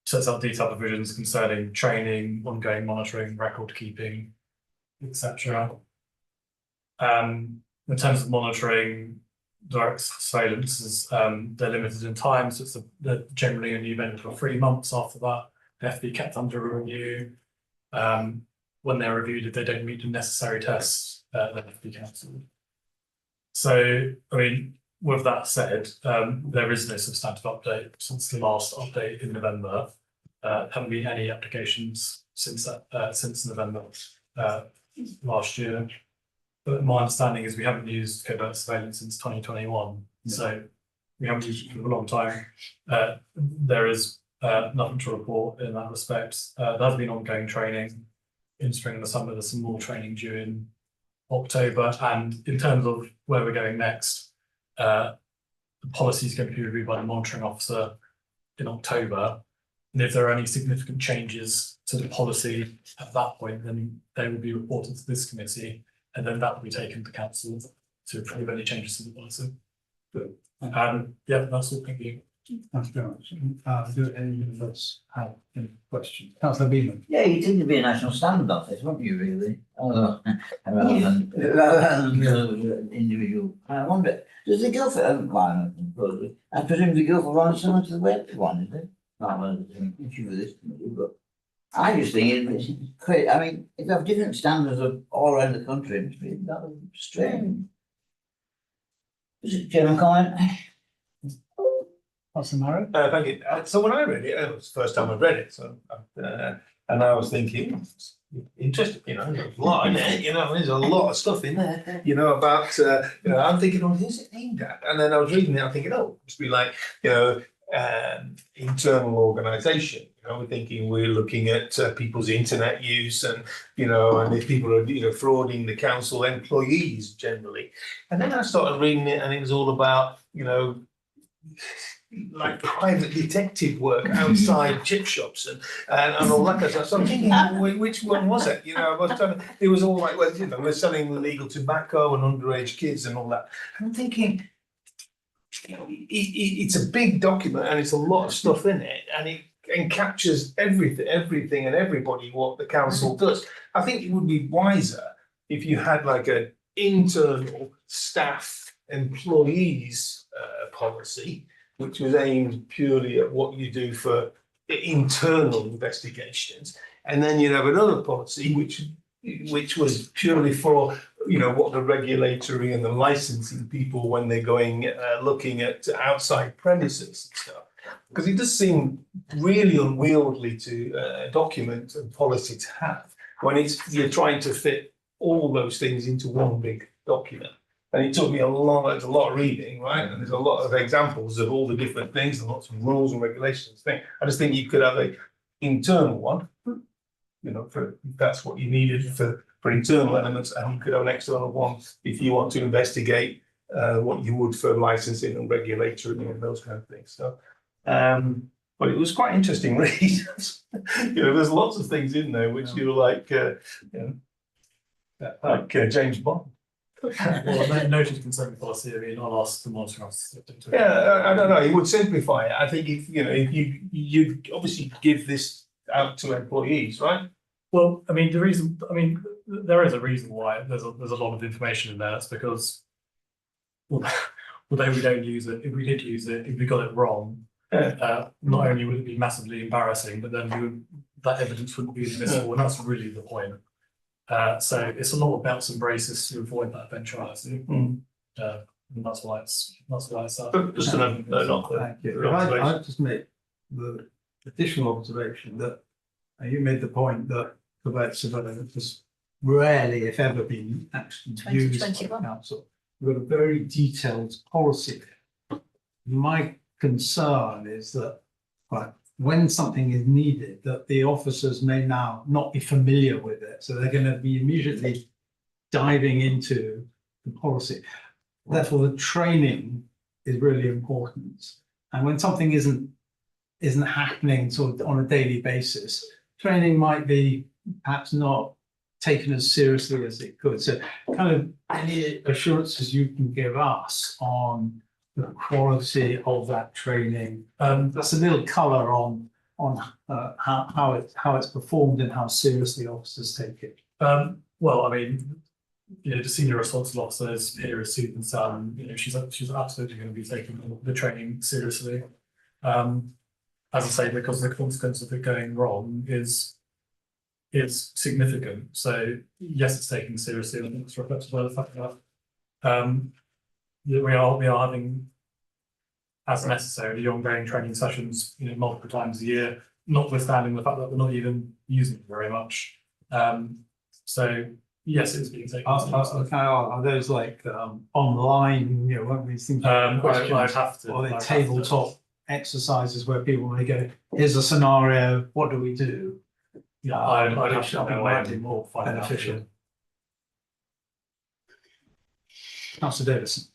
Sets out detailed provisions concerning training, ongoing monitoring, record keeping, etc. In terms of monitoring, direct surveillance is they're limited in time, so they're generally only available for 3 months. After that, they have to be kept under review. When they're reviewed, if they don't meet the necessary tests, they have to be cancelled. So, I mean, with that said, there is no substantive update since the last update in November. Haven't been any applications since November last year. But my understanding is we haven't used covert surveillance since 2021. Yeah. So we haven't used it for a long time. There is nothing to report in that respect. There has been ongoing training in spring and the summer. There's some more training due in October. And in terms of where we're going next, the policy is going to be reviewed by the monitoring officer in October. And if there are any significant changes to the policy at that point, then they will be reported to this committee, and then that will be taken to council to approve any changes to the policy. Yeah, that's all. Thank you. Thanks very much. Do any of us have any questions? Councillor Beeman. Yeah, you seem to be a national standard office, weren't you, really? Rather than individual. I wonder, does the Guildford environment, I presume the Guildford one is similar to the Wales one, is it? Not an issue for this committee, but I just think it's crazy. I mean, if you have different standards of all around the country, it's really that strange. General comment? Thank you. So when I read it, it was the first time I read it. So, and I was thinking, interesting, there's a lot in it, there's a lot of stuff in there, about, I'm thinking, oh, who's it aimed at? And then I was reading it, I'm thinking, oh, it must be like, internal organisation. We're thinking we're looking at people's internet use and, and if people are, frauding the council employees generally. And then I started reading it and it was all about, like private detective work outside chip shops and all that kind of stuff. So I'm thinking, which one was it? I was trying to, it was all like, well, we're selling illegal tobacco and underage kids and all that. And I'm thinking, it's a big document and it's a lot of stuff in it and it captures everything and everybody what the council does. I think it would be wiser if you had like an internal staff employees policy, which was aimed purely at what you do for internal investigations, and then you'd have another policy which was purely for what the regulatory and the licensing people when they're going looking at outside premises and stuff, because it does seem really unwieldy to document and policy to have when you're trying to fit all those things into one big document. And it took me there's a lot of reading, right? And there's a lot of examples of all the different things and lots of rules and regulations. I just think you could have an internal one, for if that's what you needed for internal elements, and you could have an external one if you want to investigate what you would for licensing and regulatory and those kind of things. So, but it was quite interesting read. There's lots of things in there which you're like, James Bond. Well, noted consent policy. I mean, I'll ask the monitoring officer. Yeah, I don't know. It would simplify it. I think if you obviously give this out to employees, right? Well, there is a reason why there's a lot of information in there. That's because, although we don't use it, if we did use it, if we got it wrong, not only would it be massively embarrassing, but then that evidence wouldn't be admissible, and that's really the point. So it's a lot of belts and braces to avoid that eventuality. And that's why it's up. Just Thank you. I just make the additional observation that you made the point that covert surveillance has rarely, if ever, been actually used by the council. We've got a very detailed policy there. My concern is that when something is needed, that the officers may now not be familiar with it. So they're going to be immediately diving into the policy. Therefore, the training is really important. And when something isn't happening sort of on a daily basis, training might be perhaps not taken as seriously as it could. So kind of any assurances you can give us on the quality of that training. That's a little colour on how it's performed and how seriously officers take it. Well, the senior responsible officers here is Susan Sun. She's absolutely going to be taking the training seriously. As I say, because the consequence of it going wrong is significant. So yes, it's taken seriously, and I think it's reflected by the fact that we are having, as necessary, the ongoing training sessions, multiple times a year, notwithstanding the fact that we're not even using it very much. So yes, it's being taken seriously. Are those like online, what these things? I'd have to. Or the tabletop exercises where people may go, here's a scenario, what do we do? Yeah, I'd have which to I think know might be more beneficial. Councillor Davison.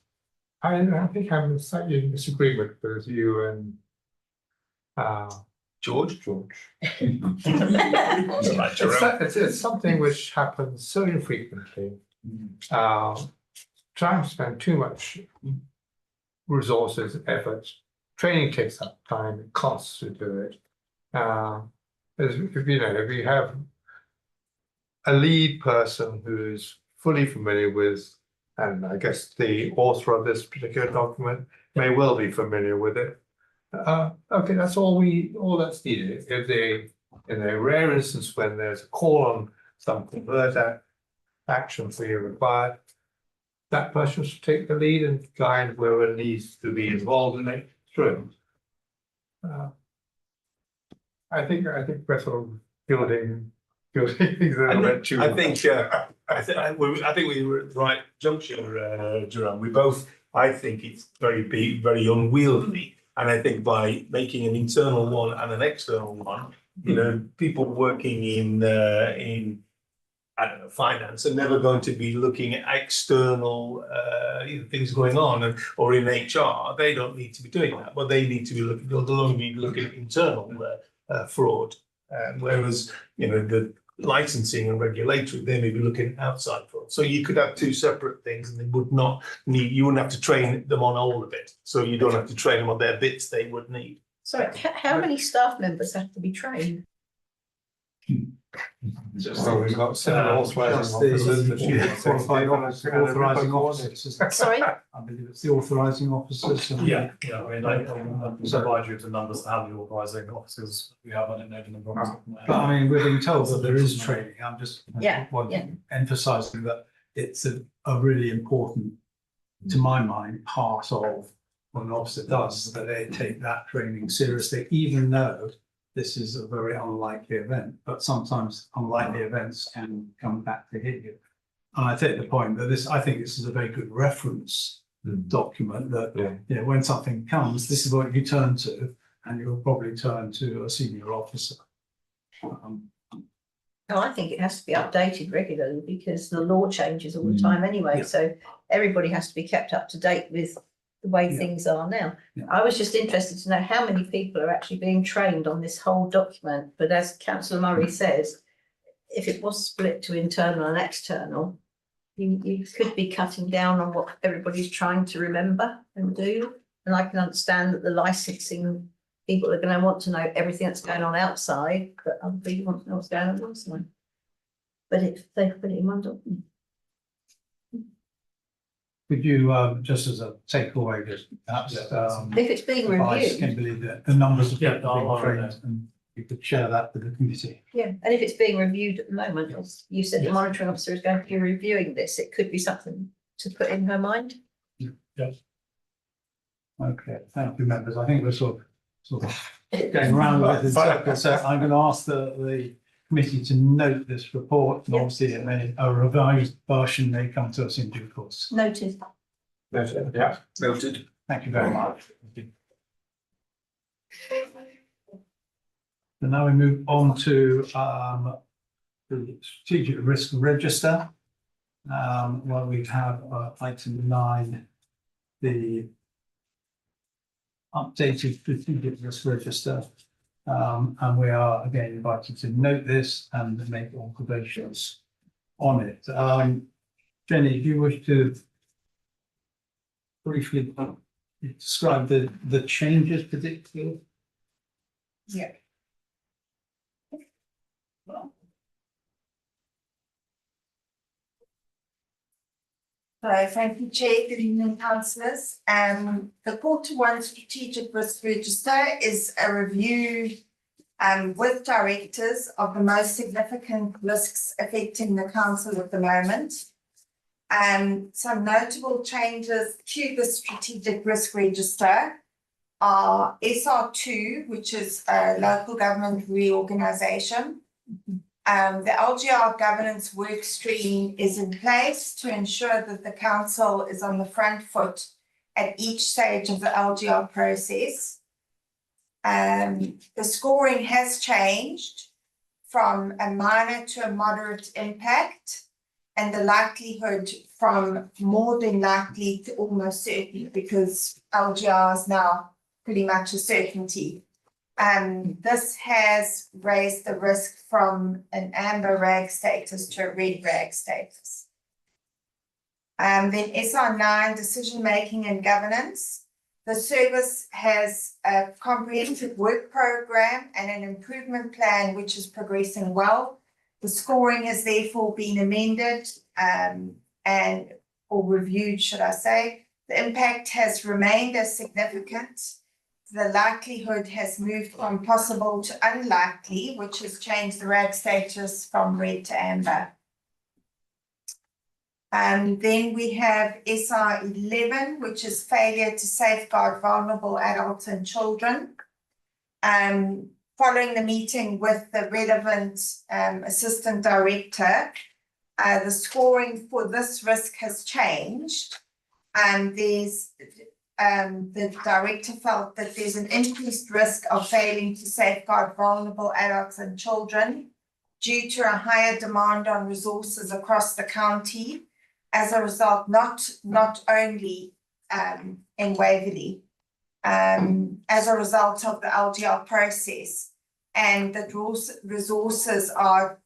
I think I'm slightly in disagreement with you and George? It's something which happens so infrequently. Trying to spend too much resources, effort, training takes up time, it costs to do it. If you have a lead person who is fully familiar with, and I guess the author of this particular document may well be familiar with it. Okay, that's all that's needed. If they, in a rare instance when there's a call on some convert action fee required, that person should take the lead and guide whoever needs to be involved in it through. I think we're sort of building things a little bit too. I think we were at the right juncture, Jerome. We both, I think it's very unwieldy. And I think by making an internal one and an external one, you know, people working in I don't know, finance are never going to be looking at external things going on, or in HR, they don't need to be doing that, but they need to be looking. They'll only be looking at internal fraud, whereas you know the licensing and regulatory, they may be looking at outside fraud. So you could have two separate things, and they would not need. You wouldn't have to train them on all of it. So you don't have to train them on their bits they would need. So how many staff members have to be trained? So we've got several authorising officers, the chief qualified officer, Authorising officers. Sorry? I believe it's the authorising officers. And Yeah, I mean, I can provide you with the numbers of how many authorising officers we have. I don't know the number. But I mean, we're being told that there is training. I'm just Yeah. emphasising that it's a really important, to my mind, part of what an officer does, that they take that training seriously, even though this is a very unlikely event, but sometimes unlikely events can come back to hit you. And I take the point that I think this is a very good reference document that, you know, when something comes, this is what you turn to, and you'll probably turn to a senior officer. No, I think it has to be updated regularly because the law changes all the time anyway. So everybody has to be kept up to date with the way things are now. I was just interested to know how many people are actually being trained on this whole document. But as Councillor Murray says, if it was split to internal and external, you could be cutting down on what everybody's trying to remember and do. And I can understand that the licensing people are going to want to know everything that's going on outside, but other people want to know what's going on inside. But if they put it in one document. Could you, just as a takeaway, just perhaps, if it's being advise reviewed, Kimberly that the numbers of people I'll being follow trained, and you could share that with the committee. yeah, and if it's being reviewed at the moment, as you said, the monitoring officer is going to be reviewing this, it could be something to put in her mind. Yes. Okay, thank you, members. I think we're sort of going around with it in circles, so I'm going to ask the committee to note this report, and obviously a revised version may come to us in due course. Noted. Noted, yeah. Noted. Thank you very much. So now we move on to the strategic risk register. Well, we have item 9, the updated strategic risk register. And we are again invited to note this and make observations on it. Jenny, do you wish to briefly describe the changes predicted? Yeah. So thank you, Chair. Good evening, councillors. The Q1 Strategic Risk Register is a review with directors of the most significant risks affecting the council at the moment. Some notable changes to the Strategic Risk Register are SR2, which is a local government reorganisation. The LGR governance work stream is in place to ensure that the council is on the front foot at each stage of the LGR process. The scoring has changed from a minor to a moderate impact, and the likelihood from more than likely to almost certain, because LGR is now pretty much a certainty. This has raised the risk from an amber rag status to a red rag status. Then SR9, decision making and governance. The service has a comprehensive work program and an improvement plan which is progressing well. The scoring has therefore been amended or reviewed, should I say. The impact has remained as significant. The likelihood has moved from possible to unlikely, which has changed the RAG status from red to amber. Then we have SR11, which is failure to safeguard vulnerable adults and children. Following the meeting with the relevant assistant director, the scoring for this risk has changed. The director felt that there's an increased risk of failing to safeguard vulnerable adults and children due to a higher demand on resources across the county as a result, not only in Waverley, as a result of the LGR process, and that resources are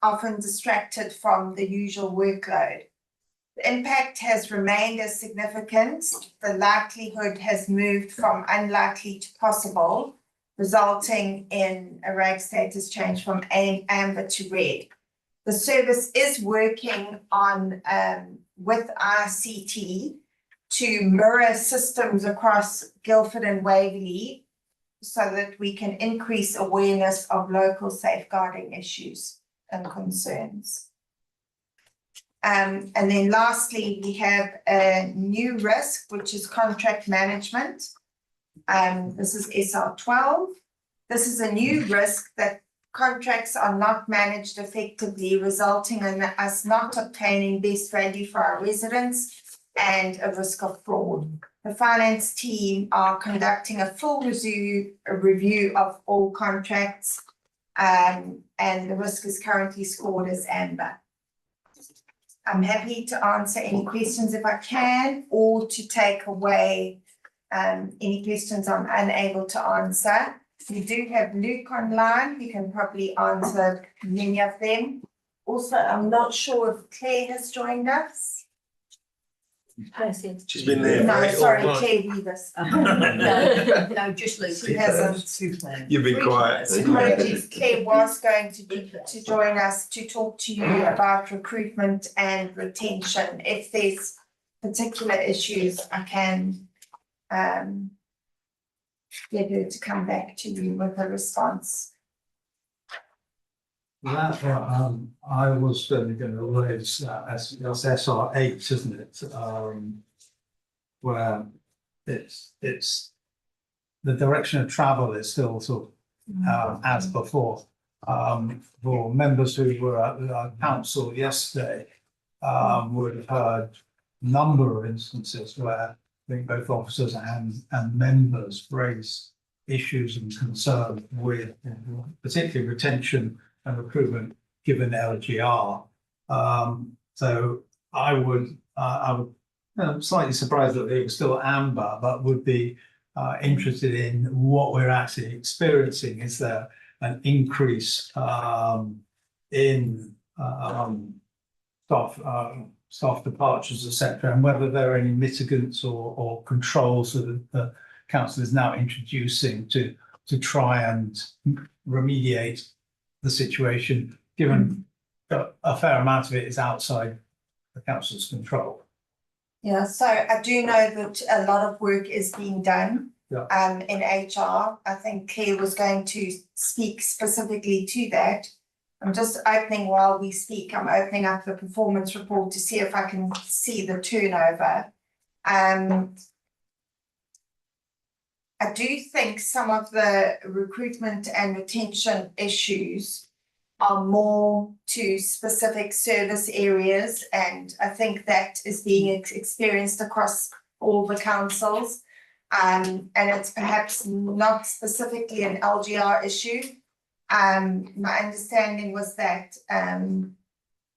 often distracted from the usual workload. The impact has remained as significant. The likelihood has moved from unlikely to possible, resulting in a RAG status change from amber to red. The service is working on with RCT to mirror systems across Guildford and Waverley so that we can increase awareness of local safeguarding issues and concerns. And then lastly, we have a new risk, which is contract management. This is SR12. This is a new risk that contracts are not managed effectively, resulting in us not obtaining best value for our residents and a risk of fraud. The finance team are conducting a full review of all contracts, and the risk is currently scored as amber. I'm happy to answer any questions if I can, or to take away any questions I'm unable to answer. We do have Luke online, he can probably answer many of them. Also, I'm not sure if Claire has joined us. She's been there. No, sorry, Claire Weavers. No, just Luke. She hasn't. You've been quiet. Apologies, Claire was going to join us to talk to you about recruitment and retention. If there's particular issues, I can get her to come back to you with a response. That I was certainly going to raise as SR8, isn't it? Where it's the direction of travel is still sort of as before. For members who were at the council yesterday, would have heard a number of instances where I think both officers and members raised issues and concerns with particularly retention and recruitment given LGR. So I'm slightly surprised that they were still amber, but would be interested in what we're actually experiencing. Is there an increase in staff departures, etc., and whether there are any mitigants or controls that the council is now introducing to try and remediate the situation, given that a fair amount of it is outside the council's control. Yeah, so I do know that a lot of work is being done in HR. I think Claire was going to speak specifically to that. I'm just opening while we speak. I'm opening up the performance report to see if I can see the turnover. I do think some of the recruitment and retention issues are more to specific service areas, and I think that is being experienced across all the councils. And it's perhaps not specifically an LGR issue. My understanding was that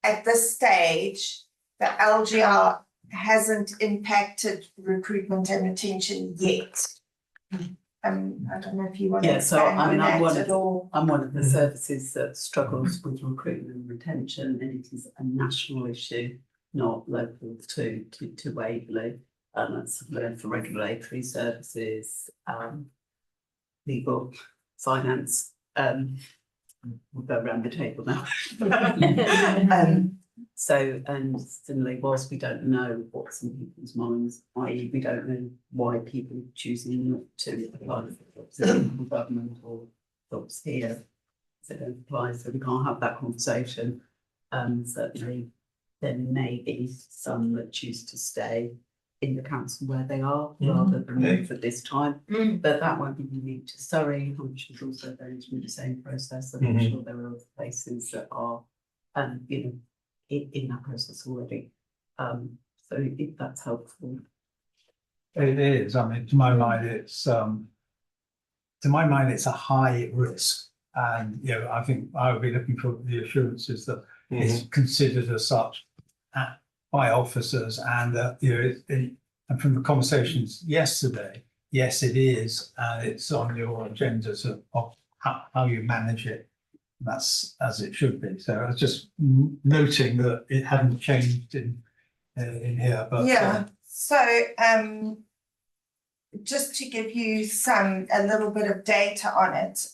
at this stage, the LGR hasn't impacted recruitment and retention yet. I don't know if you want to Yeah, so expand I on mean, that at all. I'm one of the services that struggles with recruitment and retention, and it is a national issue, not local to Waverley. And that's for regulatory services, legal, finance, we'll go around the table now. So, and similarly, whilst we don't know what's in people's minds, i.e. we don't know why people are choosing not to apply for jobs in local government or jobs here, so they don't apply, so we can't have that conversation. Certainly there may be some that choose to stay in the council where they are rather than move at this time, but that won't be unique to Surrey, which is also going through the same process, and I'm sure there are other places that are, you know, in that process already. So if that's helpful. It is, I mean, to my mind, it's a high risk. And, you know, I think I would be looking for the assurances that it's considered as such by officers, and you know, and from the conversations yesterday, yes, it is, and it's on your agenda of how you manage it. That's as it should be. So I was just noting that it hadn't changed in here. But yeah. So just to give you a little bit of data on it,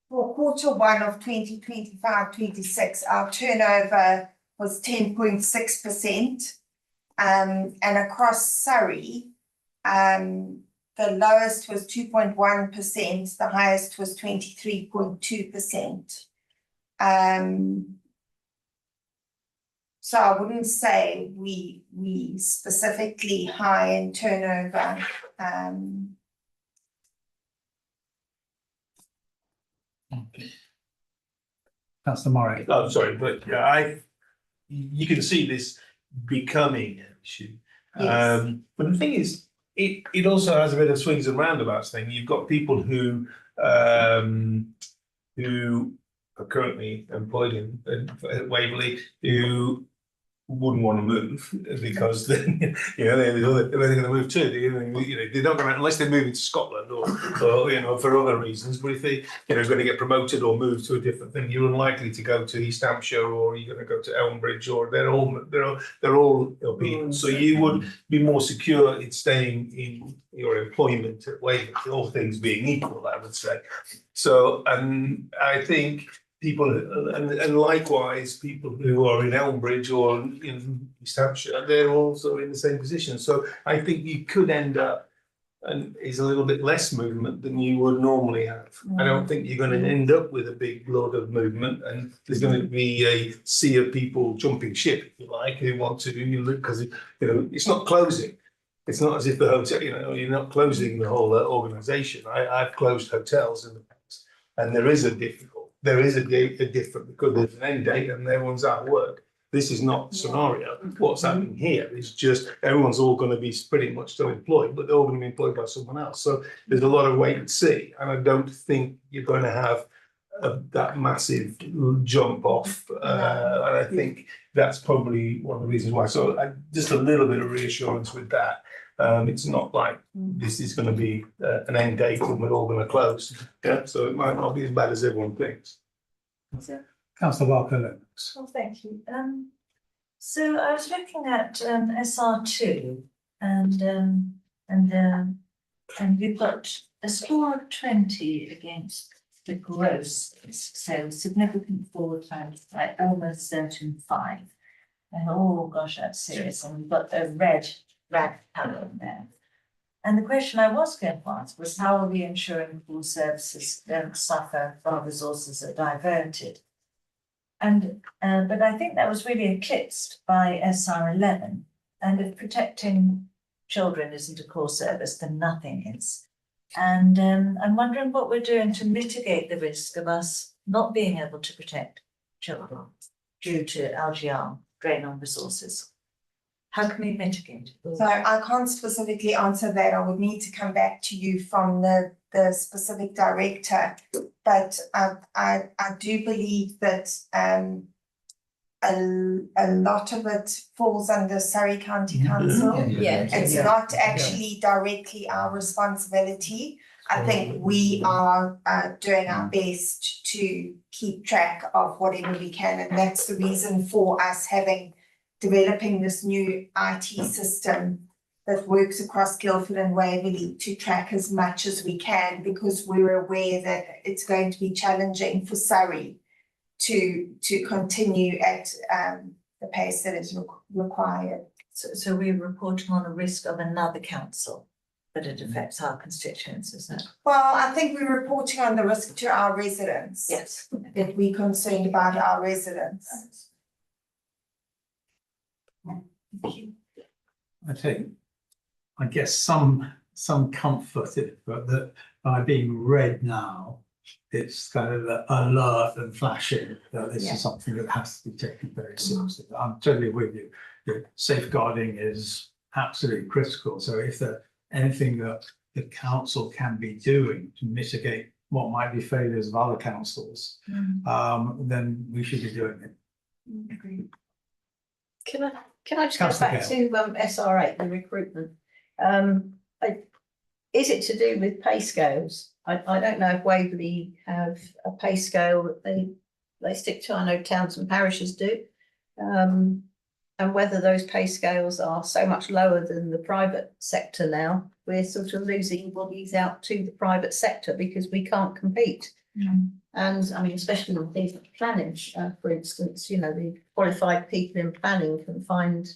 for Q1 of 2025-26, our turnover was 10.6%, and across Surrey, the lowest was 2.1%, the highest was 23.2%. So I wouldn't say we specifically high in turnover. Councillor Murray. Oh, sorry, but yeah, you can see this becoming an issue. Yes. But the thing is, it also has a bit of swings and roundabouts thing. You've got people who are currently employed in Waverley who wouldn't want to move because then where they're going to move to. They're not going to, unless they move into Scotland or for other reasons. But if they going to get promoted or move to a different thing, you're unlikely to go to East Hampshire, or you're going to go to Elmbridge, or they're all people. So you would be more secure in staying in your employment at Waverley, all things being equal, I would say. So, and I think people, and likewise, people who are in Elmbridge or in East Hampshire, they're also in the same position. So I think you could end up, and is a little bit less movement than you would normally have. I don't think you're going to end up with a big load of movement, and there's going to be a sea of people jumping ship, if you like, who want to look, because it's not closing. It's not as if the hotel, you're not closing the whole organisation. I've closed hotels in the past, and there is a different because there's an end date and everyone's out of work. This is not the scenario. What's happening here is just everyone's all going to be pretty much still employed, but they're all going to be employed by someone else. So there's a lot of wait and see, and I don't think you're going to have that massive jump off. And I think that's probably one of the reasons why. So just a little bit of reassurance with that. It's not like this is going to be an end date and we're all going to close. Yeah, so it might not be as bad as everyone thinks. Councillor Barker-Lennox. Well, thank you. So I was looking at SR2, and we've got a score of 20 against the gross sales, significant forward times like almost certain 5. And oh gosh, that's serious. And we've got a red colour in there. And the question I was going to ask was, how are we ensuring core services don't suffer while resources are diverted? And but I think that was really eclipsed by SR11. And if protecting children isn't a core service, then nothing is. And I'm wondering what we're doing to mitigate the risk of us not being able to protect children due to LGR drain on resources. How can we mitigate? So I can't specifically answer that. I would need to come back to you from the specific director. But I do believe that a lot of it falls under Surrey County Council. Yeah. It's not actually directly our responsibility. I think we are doing our best to keep track of whatever we can, and that's the reason for us developing this new IT system that works across Guildford and Waverley to track as much as we can, because we're aware that it's going to be challenging for Surrey to continue at the pace that is required. So we're reporting on a risk of another council, but it affects our constituents, isn't it? Well, I think we're reporting on the risk to our residents. Yes. That we're concerned about our residents. I take, I guess, some comfort in it, but that by being read now, it's kind of the alert and flashing that this is something that has to be taken very seriously. I'm totally with you. The safeguarding is absolutely critical. So if there's anything that the council can be doing to mitigate what might be failures of other councils, then we should be doing it. Agreed. Can I just go Councillor back to SR8, the recruitment? Is it to do with pay scales? I don't know if Waverley have a pay scale that they stick to. I know towns and parishes do. And whether those pay scales are so much lower than the private sector now, we're sort of losing bodies out to the private sector because we can't compete. And I mean, especially with things like planning, for instance, you know, the qualified people in planning can find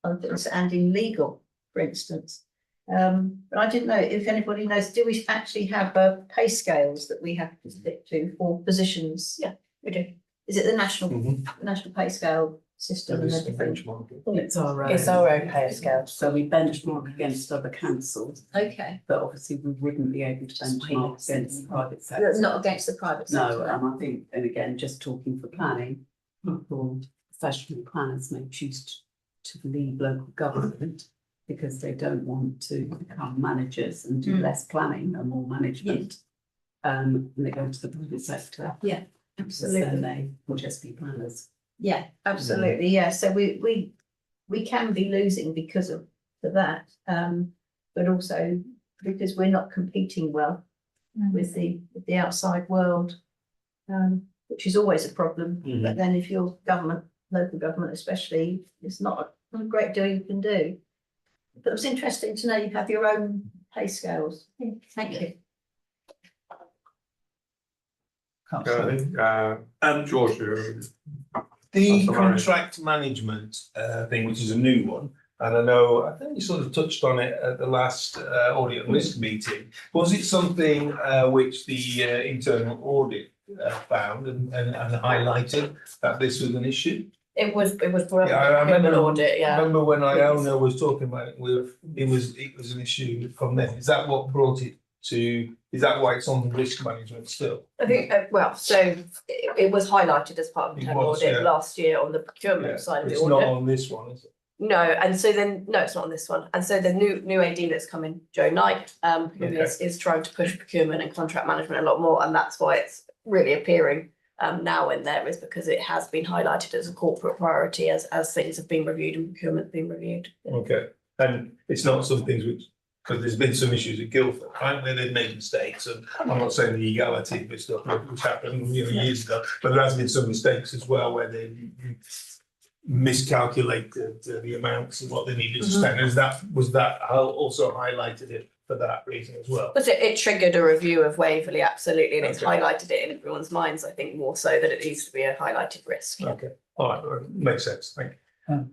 others, and in legal, for instance. But I didn't know if anybody knows, do we actually have pay scales that we have to stick to for positions? Yeah, we do. Is it the national pay scale system? And It's our own. It's our own pay scale. So we benchmark against other councils, Okay, but obviously we wouldn't be able to benchmark against the private sector. not against the private sector. No, and I think, and again, just talking for planning, people, professional planners may choose to leave local government because they don't want to become managers and do less planning and more management. And they go to the private sector. Yeah, absolutely. Then they will just be planners. Yeah, absolutely. Yeah, so we can be losing because of that, but also because we're not competing well with the outside world, which is always a problem. But then if your government, local government especially, it's not a great deal you can do. But it was interesting to know you have your own pay scales. Thank you. George, The contract management thing, which is a new one, and I think you sort of touched on it at the last audit and risk meeting. Was it something which the internal audit found and highlighted that this was an issue? It was for Yeah, I remember. audit, I remember when Iona was talking about it, it was an issue from them. Is that what brought it to? Is that why it's on the risk management still? I think, it was highlighted as part of the internal audit last year on the procurement side of the It's audit. not on this one, is it? No, and so then, no, it's not on this one. And so the new AD that's coming, Joe Knight, who is trying to push procurement and contract management a lot more, and that's why it's really appearing now in there, is because it has been highlighted as a corporate priority as things have been reviewed and procurement been reviewed. Okay, and it's not some things which, because there's been some issues at Guildford, right, where they've made mistakes, and I'm not saying the legality of this stuff which happened, years ago, but there has been some mistakes as well where they miscalculated the amounts of what they needed to spend. Was that also highlighted it for that reason as well? But it triggered a review of Waverley, absolutely, and it's highlighted it in everyone's minds, I think, more so that it needs to be a highlighted risk. Okay, all right, makes sense, thank you.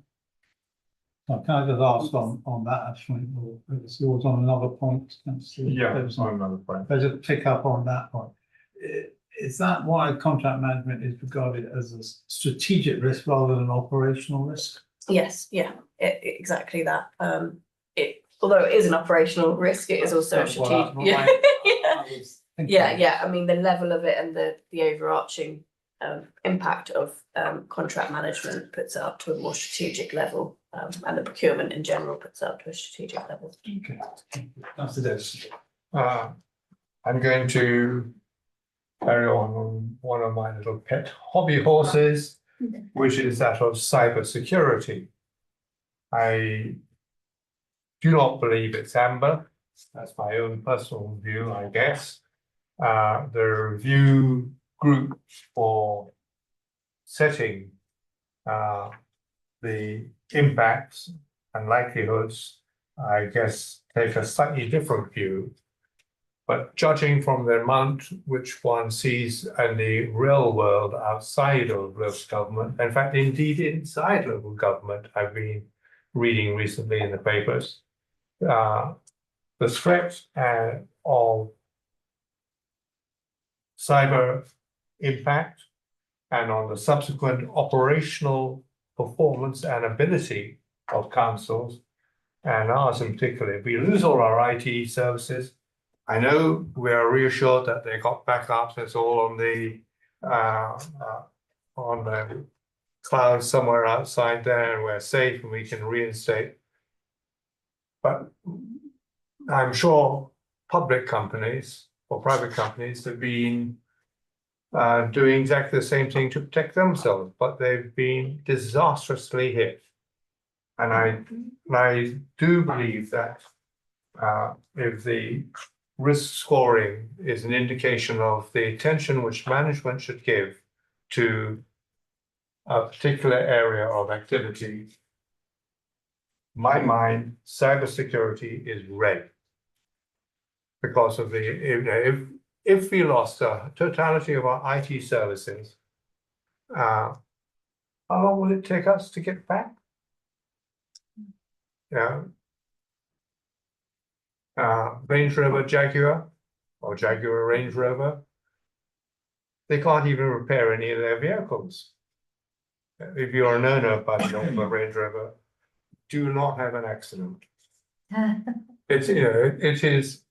So can I just ask on that, actually, or it's yours on another point? on another point. There's a pick up on that point. Is that why contract management is regarded as a strategic risk rather than an operational risk? Yes, exactly that. Although it is an operational risk, it is also a strategic. I mean, the level of it and the overarching impact of contract management puts it up to a more strategic level, and the procurement in general puts it up to a strategic level. Okay. After this. I'm going to carry on one of my little pet hobby horses, which is that of cybersecurity. I do not believe it's amber. That's my own personal view, I guess. The review group for setting the impacts and likelihoods, I guess, take a slightly different view. But judging from the amount which one sees in the real world outside of local government, in fact, indeed inside local government, I've been reading recently in the papers, the threat of cyber impact and on the subsequent operational performance and ability of councils, and ours in particular. If we lose all our IT services, I know we are reassured that they got backups. It's all on the cloud somewhere outside there, and we're safe and we can reinstate. But I'm sure public companies or private companies have been doing exactly the same thing to protect themselves, but they've been disastrously hit. And I do believe that if the risk scoring is an indication of the attention which management should give to a particular area of activity, in my mind, cybersecurity is red. Because of the, if we lost a totality of our IT services, how long will it take us to get back? Range Rover Jaguar or Jaguar Range Rover, they can't even repair any of their vehicles. If you're an owner of a Range Rover, do not have an accident. It's, it is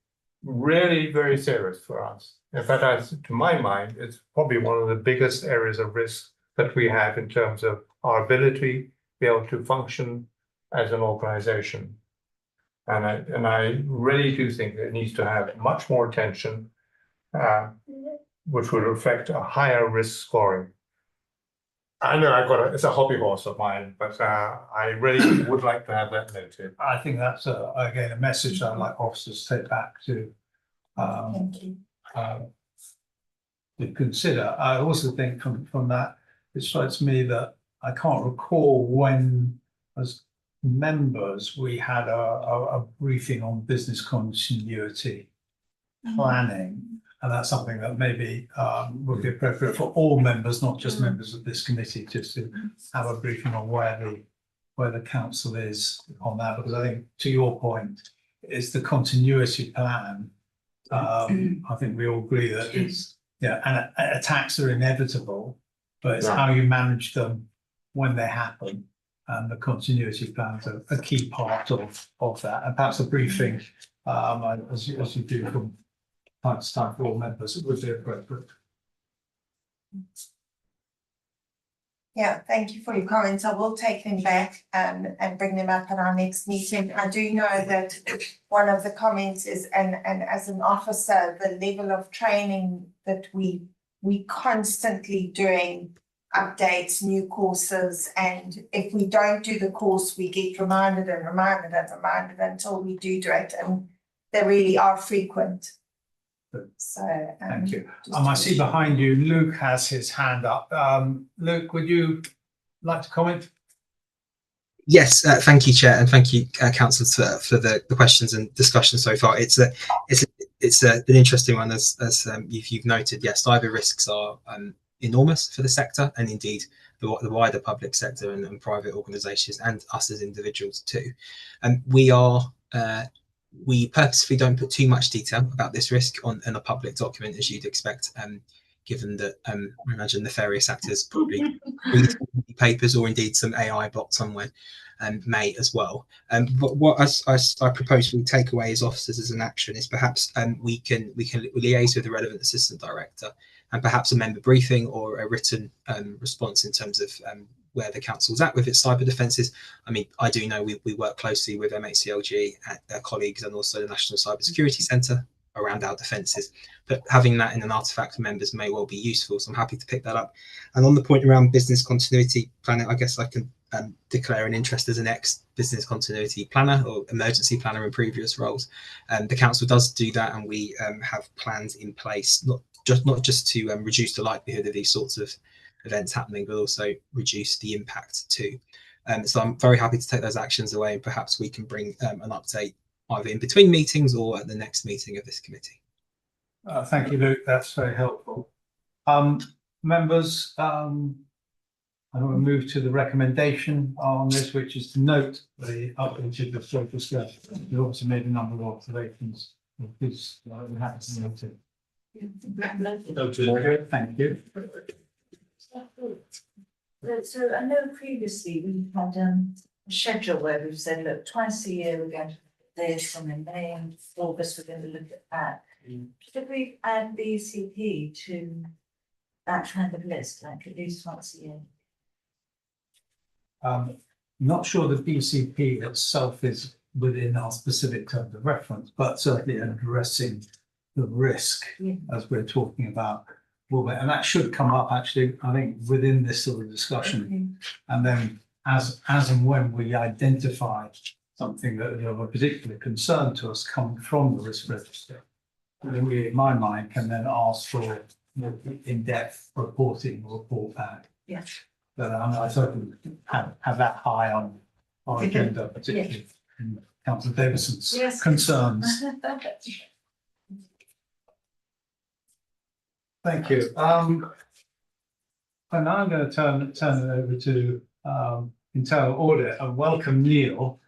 really very serious for us. In fact, to my mind, it's probably one of the biggest areas of risk that we have in terms of our ability to be able to function as an organization. And I really do think it needs to have much more attention, which would reflect a higher risk scoring. I know it's a hobby horse of mine, but I really would like to have that noted. I think that's again a message that I'd like officers to take back to consider. I also think from that, it strikes me that I can't recall when, as members, we had a briefing on business continuity planning, and that's something that maybe would be appropriate for all members, not just members of this committee, just to have a briefing on where the council is on that. Because I think, to your point, it's the continuity plan. I think we all agree that it's and attacks are inevitable, but it's how you manage them when they happen. And the continuity plans are a key part of that. And perhaps a briefing, as you do from time to time for all members, it would be appropriate. Yeah, thank you for your comments. I will take them back and bring them up at our next meeting. I do know that one of the comments is, and as an officer, the level of training that we constantly doing updates, new courses, and if we don't do the course, we get reminded and reminded and reminded until we do it, and they really are frequent. So thank you. I see behind you, Luke has his hand up. Luke, would you like to comment? Yes, thank you, Chair, and thank you, councillors, for the questions and discussion so far. It's an interesting one, as you've noted. Yes, cyber risks are enormous for the sector, and indeed the wider public sector and private organisations, and us as individuals too. And we purposefully don't put too much detail about this risk in a public document, as you'd expect, given that I imagine nefarious actors probably read papers, or indeed some AI bot somewhere may as well. But what I propose we take away as officers as an action is perhaps we can liaise with the relevant assistant director and perhaps a member briefing or a written response in terms of where the council's at with its cyber defences. I mean, I do know we work closely with MHCLG and their colleagues and also the National Cyber Security Centre around our defences, but having that in an artifact for members may well be useful, so I'm happy to pick that up. And on the point around business continuity planning, I guess I can declare an interest as an ex-business continuity planner or emergency planner in previous roles. The council does do that, and we have plans in place, not just to reduce the likelihood of these sorts of events happening, but also reduce the impact too. So I'm very happy to take those actions away, and perhaps we can bring an update either in between meetings or at the next meeting of this committee. Thank you, Luke. That's very helpful. Members, I want to move to the recommendation on this, which is to note the update of the social scale. We obviously made a number of observations. Please, we have to note it. Noted. Thank you. So I know previously we had a schedule where we've said, look, twice a year we're going to look at this, and in May and August we're going to look at that. Should we add BCP to that kind of list, like at least once a year? Not sure the BCP itself is within our specific terms of reference, but certainly addressing the risk as we're talking about. And that should come up actually, I think, within this sort of discussion. And then as and when we identify something that is of a particular concern to us coming from the risk register, then we, in my mind, can then ask for more in-depth reporting or report back. Yes. But I certainly have that high on our agenda, particularly in Councillor Davison's concerns. Thank you. And now I'm going to turn it over to internal audit and welcome Neil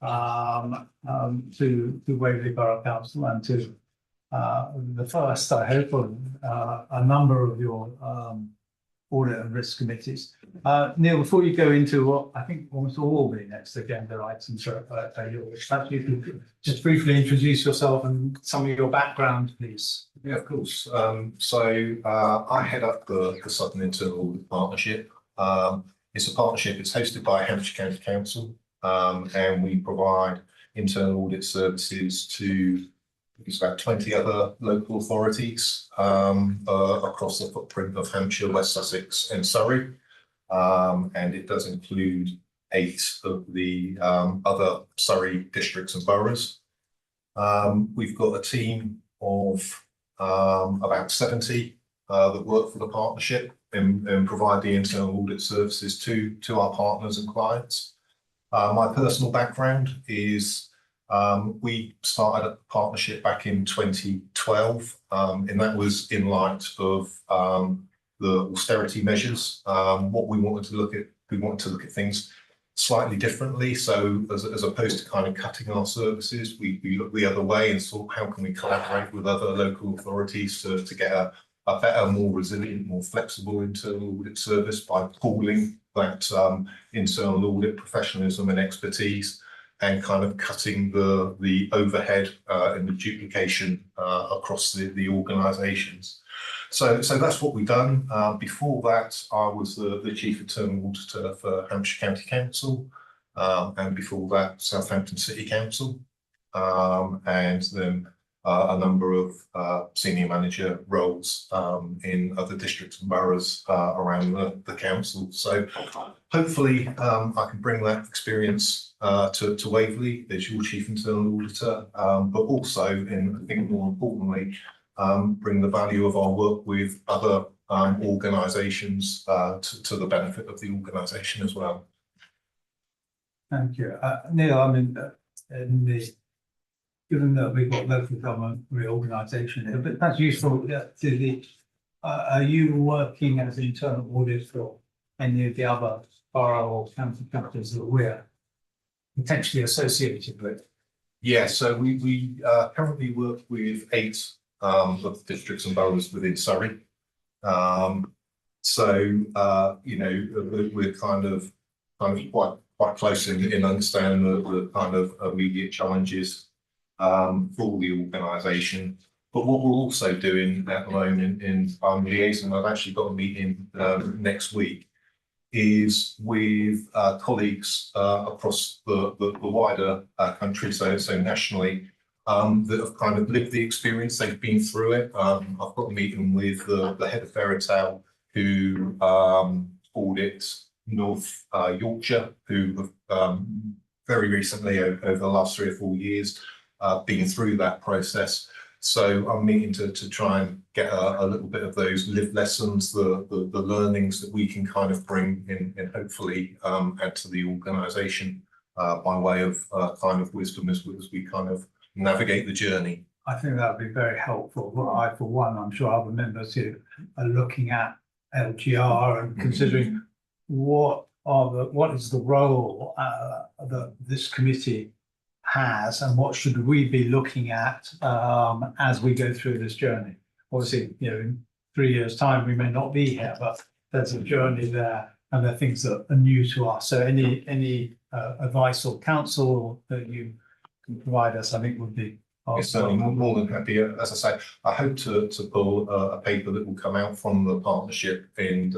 to Waverley Borough Council and to the first, I hope, of a number of your audit and risk committees. Neil, before you go into what I think almost all the next agenda items are yours, perhaps you could just briefly introduce yourself and some of your background, please. Yeah, of course. I head up the Southern Internal Audit Partnership. It's a partnership, it's hosted by Hampshire County Council, and we provide internal audit services to about 20 other local authorities across the footprint of Hampshire, West Sussex and Surrey. And it does include 8 of the other Surrey districts and boroughs. We've got a team of about 70 that work for the partnership and provide the internal audit services to our partners and clients. My personal background is we started a partnership back in 2012, and that was in light of the austerity measures. What we wanted to look at things slightly differently. So as opposed to kind of cutting our services, we looked the other way and saw how can we collaborate with other local authorities to get a better, more resilient, more flexible internal audit service by pooling that internal audit professionalism and expertise, and kind of cutting the overhead and the duplication across the organisations. So that's what we've done. Before that, I was the Chief Internal Auditor for Hampshire County Council, and before that, Southampton City Council, and then a number of senior manager roles in other districts and boroughs around the council. So hopefully I can bring that experience to Waverley as your Chief Internal Auditor, but also, and I think more importantly, bring the value of our work with other organisations to the benefit of the organisation as well. Thank you. Neil, I mean, given that we've got local government reorganisation here, but that's useful are you working as internal audit for any of the other borough or county capitals that we're potentially associated with? Yeah, so we currently work with 8 of the districts and boroughs within Surrey. You know, we're kind of quite close in understanding the kind of immediate challenges for the organisation. But what we're also doing at the moment in liaison, I've actually got a meeting next week, is with colleagues across the wider country, so nationally, that have kind of lived the experience, they've been through it. I've got a meeting with the head of Ferrital, who audits North Yorkshire, who have very recently, over the last 3 or 4 years, been through that process. So I'm meeting to try and get a little bit of those lived lessons, the learnings that we can kind of bring in and hopefully add to the organisation by way of kind of wisdom as we kind of navigate the journey. I think that would be very helpful. Well, I, for one, I'm sure other members here are looking at LGR and considering what is the role that this committee has and what should we be looking at as we go through this journey. Obviously, in 3 years' time we may not be here, but there's a journey there and there are things that are new to us. So any advice or counsel that you can provide us, I think would be Yes, certainly more than happy. As I say, I hope to pull a paper that will come out from the partnership and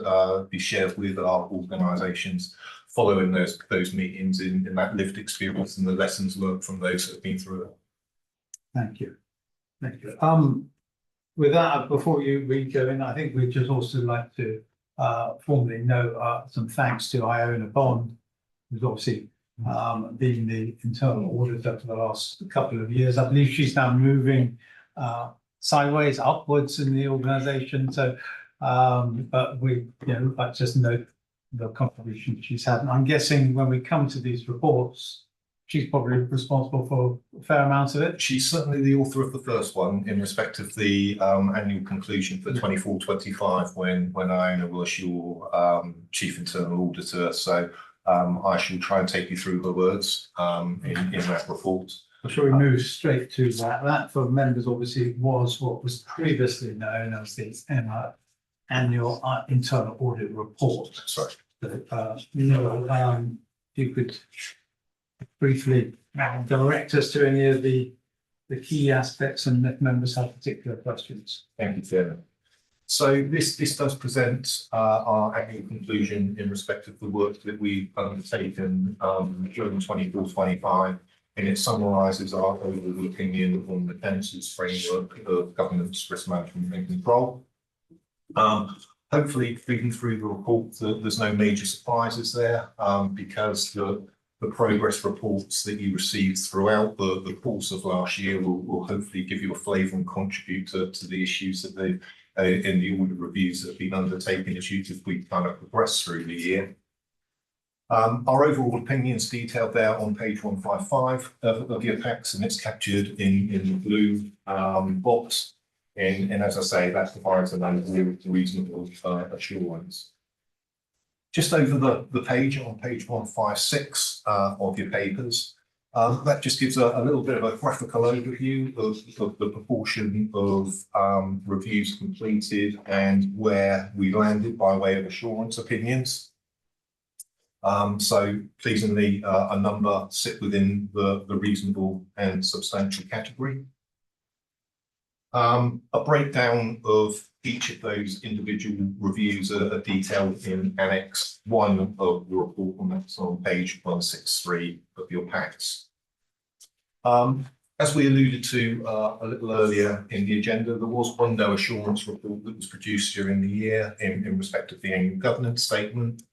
be shared with our organisations following those meetings in that lived experience and the lessons learned from those that have been through it. Thank you. Thank you. With that, before we go in, I think we'd just also like to formally note some thanks to Iona Bond, who's obviously being the internal auditor for the last couple of years. I believe she's now moving sideways, upwards in the organisation. So, but we, let's just note the contribution she's had. And I'm guessing when we come to these reports, she's probably responsible for a fair amount of it. She's certainly the author of the first one in respect of the annual conclusion for 24-25 when Iona was your chief internal auditor. So I shall try and take you through the words in that report. Shall we move straight to that? That for members obviously was what was previously known as the annual internal audit report. Sorry. If you could briefly direct us to any of the key aspects and if members have particular questions. Thank you, Chairman. So this does present our annual conclusion in respect of the work that we've undertaken during 24-25, and it summarises our overall opinion on the council's framework of governance, risk management and control. Hopefully, reading through the report, there's no major surprises there because the progress reports that you received throughout the course of last year will hopefully give you a flavour and contribute to the issues that they've in the audit reviews that have been undertaken as we kind of progress through the year. Our overall opinions detailed there on page 155 of your packs, and it's captured in the blue box. And as I say, that provides an reasonable assurance. Just over the page on page 156 of your papers, that just gives a little bit of a graphical overview of the proportion of reviews completed and where we landed by way of assurance opinions. So pleasingly, a number sit within the reasonable and substantial category. A breakdown of each of those individual reviews are detailed in Annex 1 of the report, and that's on page 163 of your packs. As we alluded to a little earlier in the agenda, there was one no assurance report that was produced during the year in respect of the annual governance statement.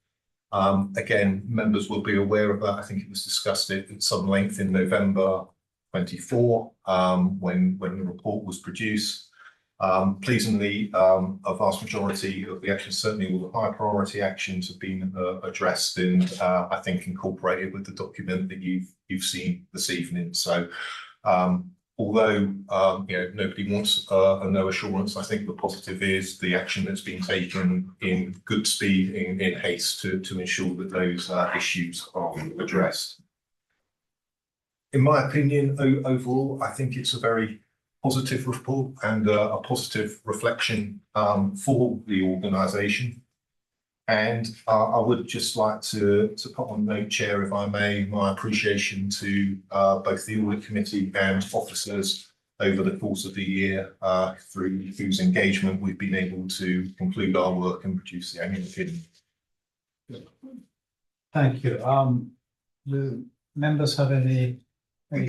Again, members will be aware of that. I think it was discussed at some length in November 24 when the report was produced. Pleasingly, a vast majority of the actions, certainly all the high priority actions, have been addressed and I think incorporated with the document that you've seen this evening. So although nobody wants a no assurance, I think the positive is the action that's been taken in good speed, in haste to ensure that those issues are addressed. In my opinion, overall, I think it's a very positive report and a positive reflection for the organisation. And I would just like to put on note, Chair, if I may, my appreciation to both the Audit Committee and officers over the course of the year, through whose engagement we've been able to conclude our work and produce the annual opinion. Thank you. Do members have any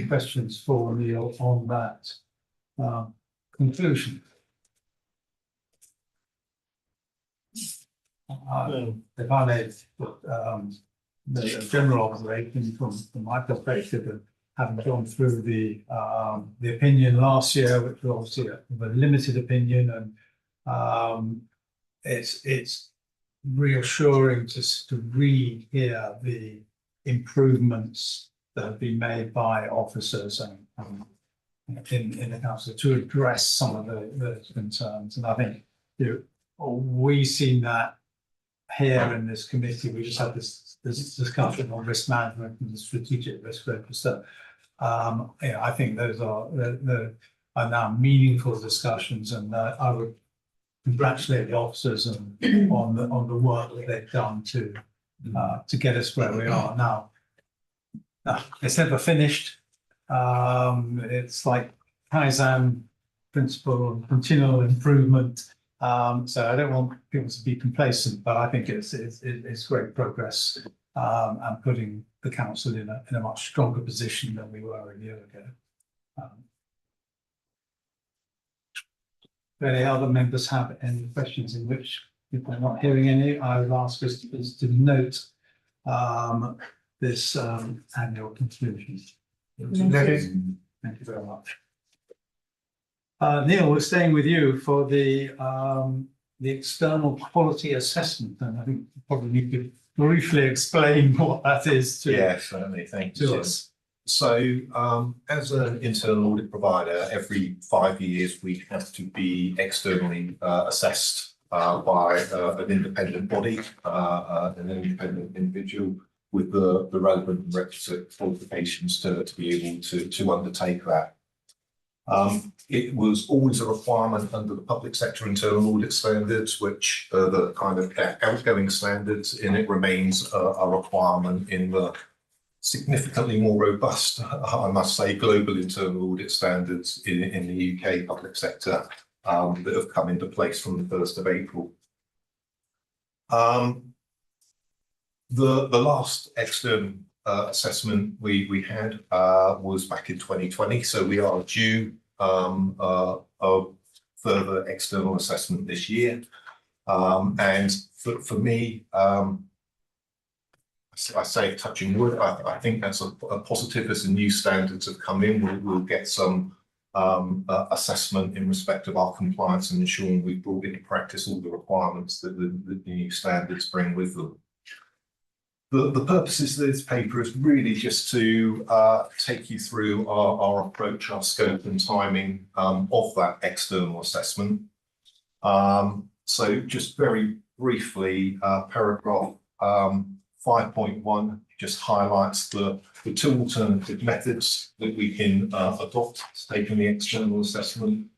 questions for Neil on that conclusion? If I may, the general observation from my perspective, and having gone through the opinion last year, which was obviously a limited opinion, and it's reassuring to read here the improvements that have been made by officers and in the council to address some of the concerns. And I think we've seen that here in this committee. We just had this discussion on risk management and the strategic risk register. I think those are now meaningful discussions, and I would congratulate the officers on the work that they've done to get us where we are now. It's never finished. It's like Kaizen principle of continual improvement. So I don't want people to be complacent, but I think it's great progress, and putting the council in a much stronger position than we were a year ago. Do any other members have any questions, in which, if I'm not hearing any, I will ask us to note this annual conclusion. Thank you very much. Neil, we're staying with you for the external quality assessment, and I think you probably need to briefly explain what that is to, certainly. Thank you, to Jim. us. So, as an internal audit provider, every 5 years we have to be externally assessed by an independent body, an independent individual with the relevant requisite qualifications to be able to undertake that. It was always a requirement under the public sector internal audit standards, which are the kind of outgoing standards, and it remains a requirement in the significantly more robust, I must say, global internal audit standards in the UK public sector that have come into place from the 1st of April. The last external assessment we had was back in 2020, so we are due a further external assessment this year. And for me, I say touching wood, I think that's a positive. As the new standards have come in, we'll get some assessment in respect of our compliance and ensuring we've brought into practice all the requirements that the new standards bring with them. The purposes of this paper is really just to take you through our approach, our scope and timing of that external assessment. So just very briefly, paragraph 5.1 just highlights the two alternative methods that we can adopt to take in the external assessment.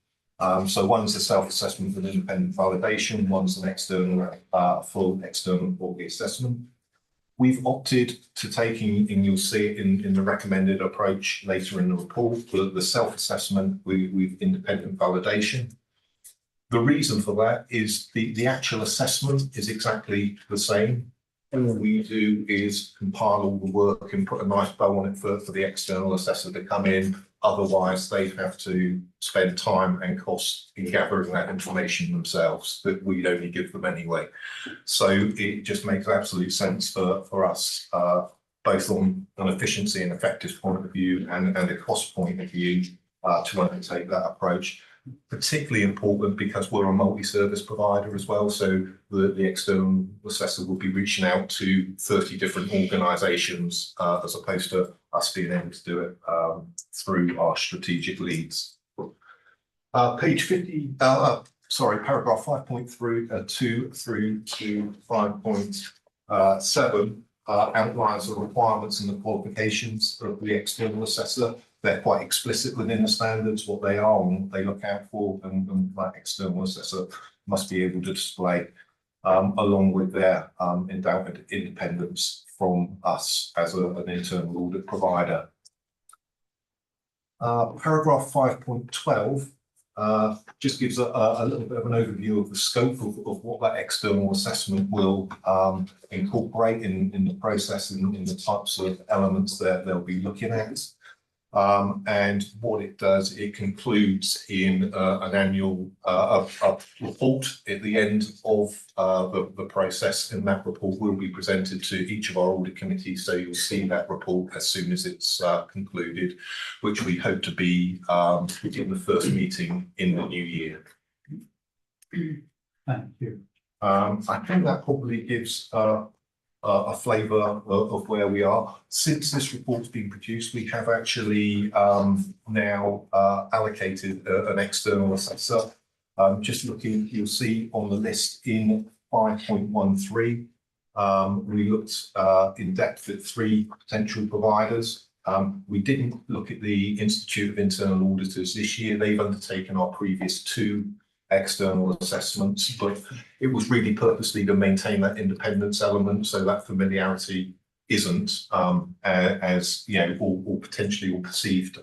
So one's a self-assessment with independent validation, one's an external, full external quality assessment. We've opted to taking, and you'll see it in the recommended approach later in the report, the self-assessment with independent validation. The reason for that is the actual assessment is exactly the same. All we do is compile all the work and put a nice bow on it for the external assessor to come in. Otherwise, they have to spend time and cost in gathering that information themselves, that we'd only give them anyway. So it just makes absolute sense for us, both on an efficiency and effective point of view and a cost point of view, to undertake that approach. Particularly important because we're a multi-service provider as well, so the external assessor will be reaching out to 30 different organisations as opposed to us being able to do it through our strategic leads. Page 50, paragraph 5.2 through to 5.7 outlines the requirements and the qualifications of the external assessor. They're quite explicit within the standards, what they are and what they look out for, and that external assessor must be able to display, along with their endowed independence from us as an internal audit provider. Paragraph 5.12 just gives a little bit of an overview of the scope of what that external assessment will incorporate in the process and in the types of elements that they'll be looking at. And what it does, it concludes in an annual a report at the end of the process, and that report will be presented to each of our audit committees. So you'll see that report as soon as it's concluded, which we hope to be in the first meeting in the new year. Thank you. I think that probably gives a flavour of where we are. Since this report's been produced, we have actually now allocated an external assessor. Just looking, you'll see on the list in 5.13, we looked in depth at 3 potential providers. We didn't look at the Institute of Internal Auditors this year. They've undertaken our previous 2 external assessments, but it was really purposely to maintain that independence element, so that familiarity isn't as or potentially or perceived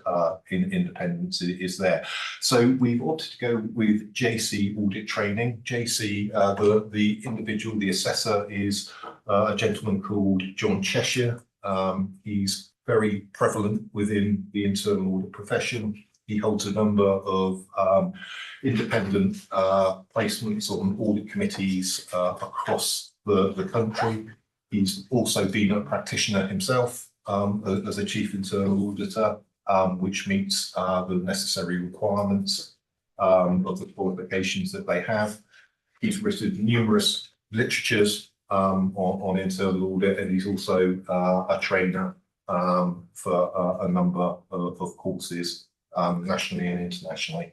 in independence is there. So we've opted to go with JC Audit Training. JC, the individual, the assessor, is a gentleman called John Cheshire. He's very prevalent within the internal audit profession. He holds a number of independent placements on audit committees across the country. He's also been a practitioner himself as a chief internal auditor, which meets the necessary requirements of the qualifications that they have. He's written numerous literatures on internal audit, and he's also a trainer for a number of courses nationally and internationally.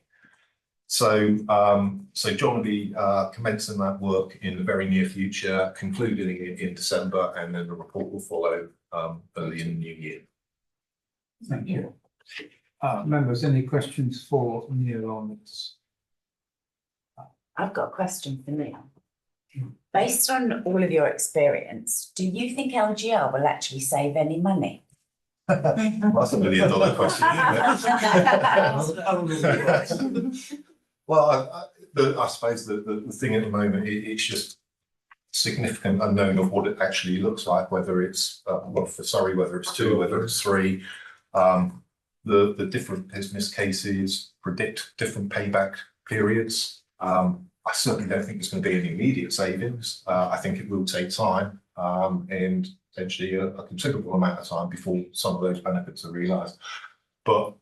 So John will be commencing that work in the very near future, concluding it in December, and then the report will follow early in the new year. Thank you. Members, any questions for Neil on this? I've got a question for Neil. Based on all of your experience, do you think LGR will actually save any money? That's a $1 million question. Well, I suppose the thing at the moment, it's just significant unknown of what it actually looks like, whether it's whether it's 2, whether it's 3. The different business cases predict different payback periods. I certainly don't think there's going to be any immediate savings. I think it will take time and potentially a considerable amount of time before some of those benefits are realised. But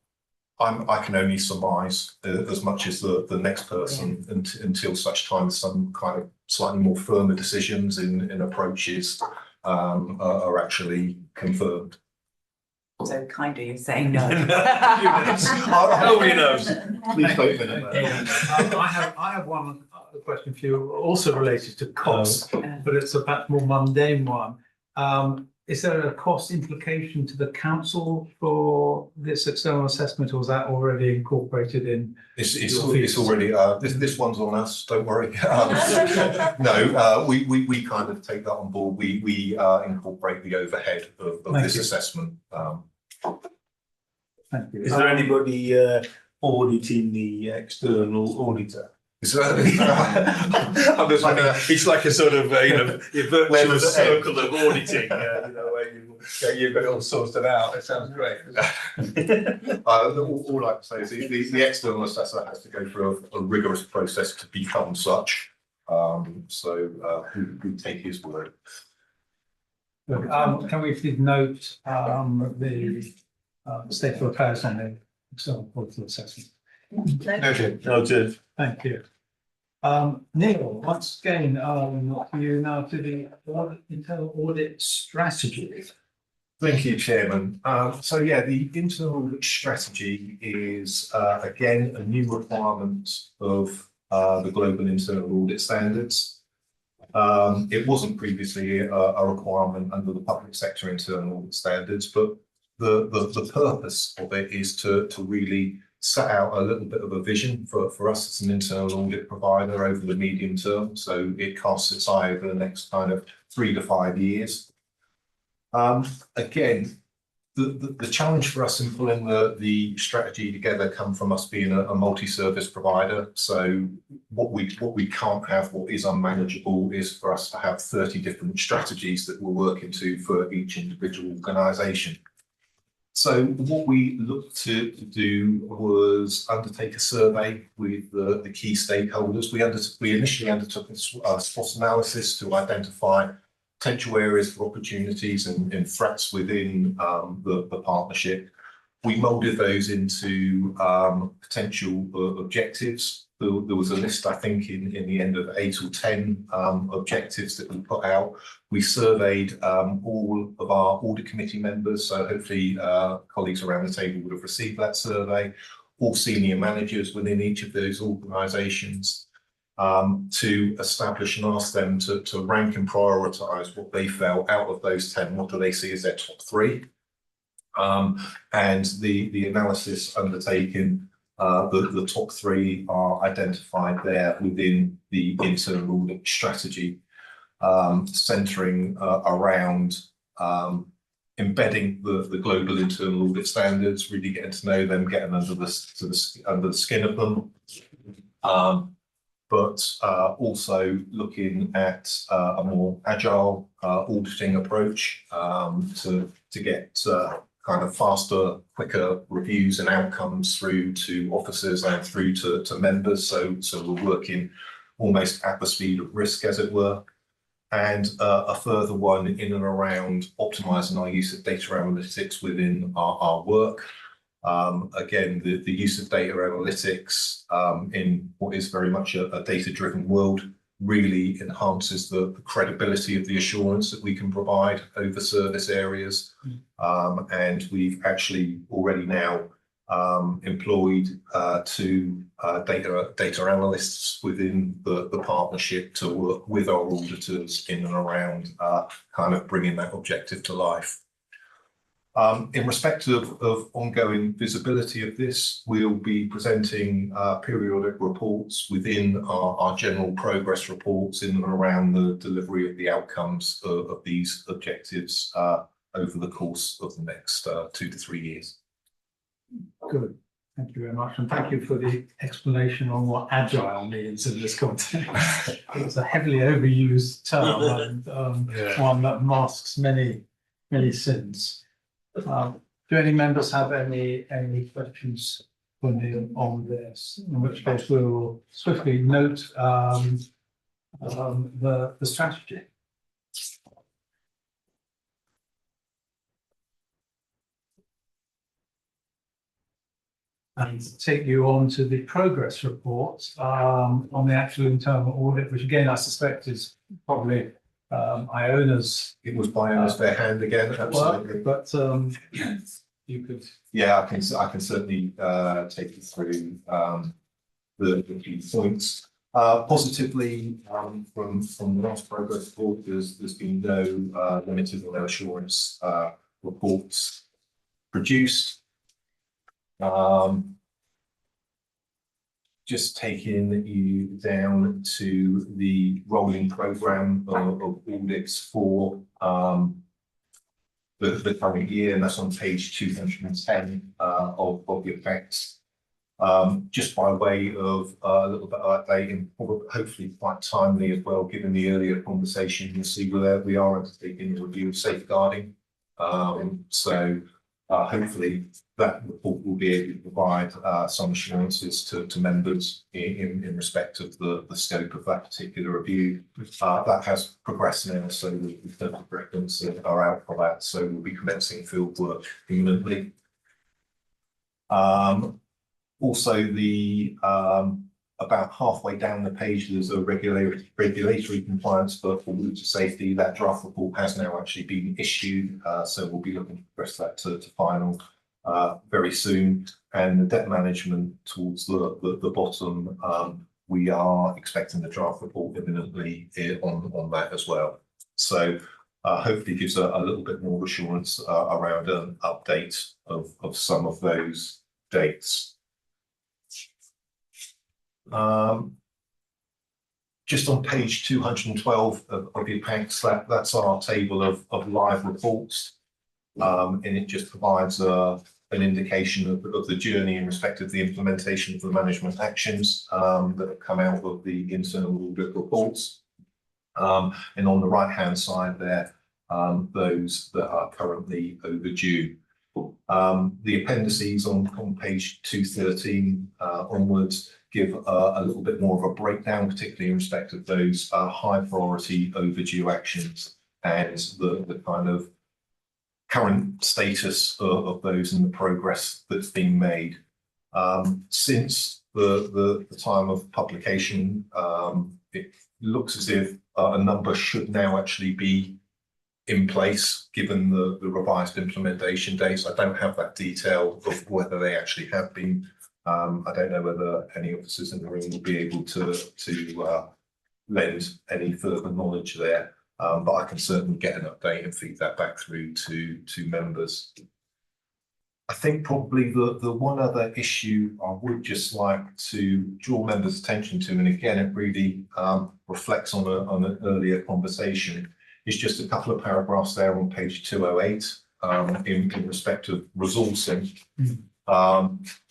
I can only surmise as much as the next person until such time as some kind of slightly more firmer decisions in approaches are actually confirmed. So kind of you're saying no. Nobody knows. Please don't limit that. I have one question for you, also related to costs, but it's a perhaps more mundane one. Is there a cost implication to the council for this external assessment, or is that already incorporated in? It's already this one's on us. Don't worry. No, we kind of take that on board. We incorporate the overhead of this assessment. Thank you. Is there anybody auditing the external auditor? I'm just like it's like a sort of virtual circle of auditing, where you've got it all sorted out. It sounds great. All I can say is the external assessor has to go through a rigorous process to become such. So we take his word. Can we please note the state of affairs on the external quality assessment? Noted. Thank you. Neil, once again, you now to the internal audit strategy. Thank you, Chairman. So yeah, the internal audit strategy is again a new requirement of the global internal audit standards. It wasn't previously a requirement under the public sector internal audit standards, but the purpose of it is to really set out a little bit of a vision for us as an internal audit provider over the medium term. So it casts its eye over the next kind of 3 to 5 years. Again, the challenge for us in pulling the strategy together come from us being a multi-service provider. So what we can't have, what is unmanageable, is for us to have 30 different strategies that we're working to for each individual organisation. So what we looked to do was undertake a survey with the key stakeholders. We initially undertook a SWOT analysis to identify potential areas for opportunities and threats within the partnership. We moulded those into potential objectives. There was a list, I think, in the end of 8 or 10 objectives that we put out. We surveyed all of our audit committee members, so hopefully colleagues around the table would have received that survey, all senior managers within each of those organisations, to establish and ask them to rank and prioritise what they felt out of those 10, what do they see as their top 3. And the analysis undertaken, the top 3 are identified there within the internal audit strategy, centering around embedding the global internal audit standards, really getting to know them, getting under the skin of them, but also looking at a more agile auditing approach to get kind of faster, quicker reviews and outcomes through to officers and through to members. So we're working almost at the speed of risk, as it were. And a further one in and around optimising our use of data analytics within our work. Again, the use of data analytics in what is very much a data-driven world really enhances the credibility of the assurance that we can provide over service areas. And we've actually already now employed 2 data analysts within the partnership to work with our auditors in and around kind of bringing that objective to life. In respect of ongoing visibility of this, we'll be presenting periodic reports within our general progress reports in and around the delivery of the outcomes of these objectives over the course of the next 2 to 3 years. Good. Thank you very much. And thank you for the explanation on what agile means in this context. It's a heavily overused term and one that masks many sins. Do any members have any questions for me on this? In which case we will swiftly note the strategy. And take you on to the progress report on the actual internal audit, which again I suspect is probably Iona's. It was by Iona's bare hand again, absolutely. But you could. Yeah, I can certainly take you through the key points. Positively, from the last progress report, there's been no limited or no assurance reports produced. Just taking you down to the rolling programme of audits for the current year, and that's on page 210 of the effects. Just by way of a little bit of update, and hopefully quite timely as well, given the earlier conversation, you'll see where we are undertaking a review of safeguarding. So hopefully that report will be able to provide some assurances to members in respect of the scope of that particular review. That has progressed now, so we've done reference that are out for that, so we'll be commencing field work imminently. Also, the about halfway down the page, there's a regulatory compliance for water safety. That draft report has now actually been issued, so we'll be looking to progress that to final very soon. And the debt management towards the bottom, we are expecting the draft report imminently on that as well. So hopefully gives a little bit more assurance around an update of some of those dates. Just on page 212 of the appendix, that's our table of live reports. And it just provides an indication of the journey in respect of the implementation of the management actions that have come out of the internal audit reports. And on the right-hand side there, those that are currently overdue. The appendices on page 213 onwards give a little bit more of a breakdown, particularly in respect of those high priority overdue actions and the kind of current status of those and the progress that's been made. Since the time of publication, it looks as if a number should now actually be in place, given the revised implementation dates. I don't have that detail of whether they actually have been. I don't know whether any officers in the room will be able to lend any further knowledge there. But I can certainly get an update and feed that back through to members. I think probably the one other issue I would just like to draw members' attention to, and again, it really reflects on an earlier conversation, is just a couple of paragraphs there on page 208 in respect of resourcing.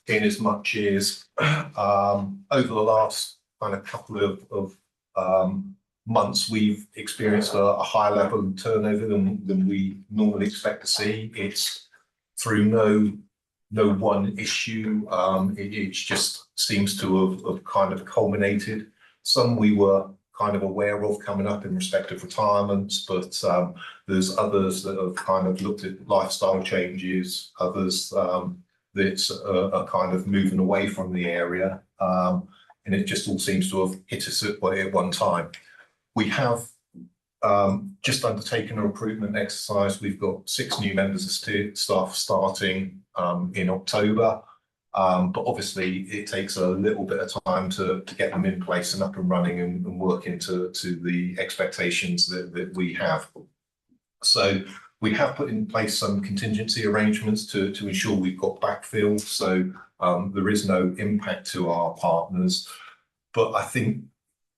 In as much as over the last kind of couple of months, we've experienced a higher level of turnover than we normally expect to see. It's through no one issue. It just seems to have kind of culminated. Some we were kind of aware of coming up in respect of retirements, but there's others that have kind of looked at lifestyle changes, others that are kind of moving away from the area. And it just all seems to have hit us at one time. We have just undertaken a recruitment exercise. We've got 6 new members of staff starting in October. But obviously it takes a little bit of time to get them in place and up and running and work into the expectations that we have. So we have put in place some contingency arrangements to ensure we've got backfill. So there is no impact to our partners. But I think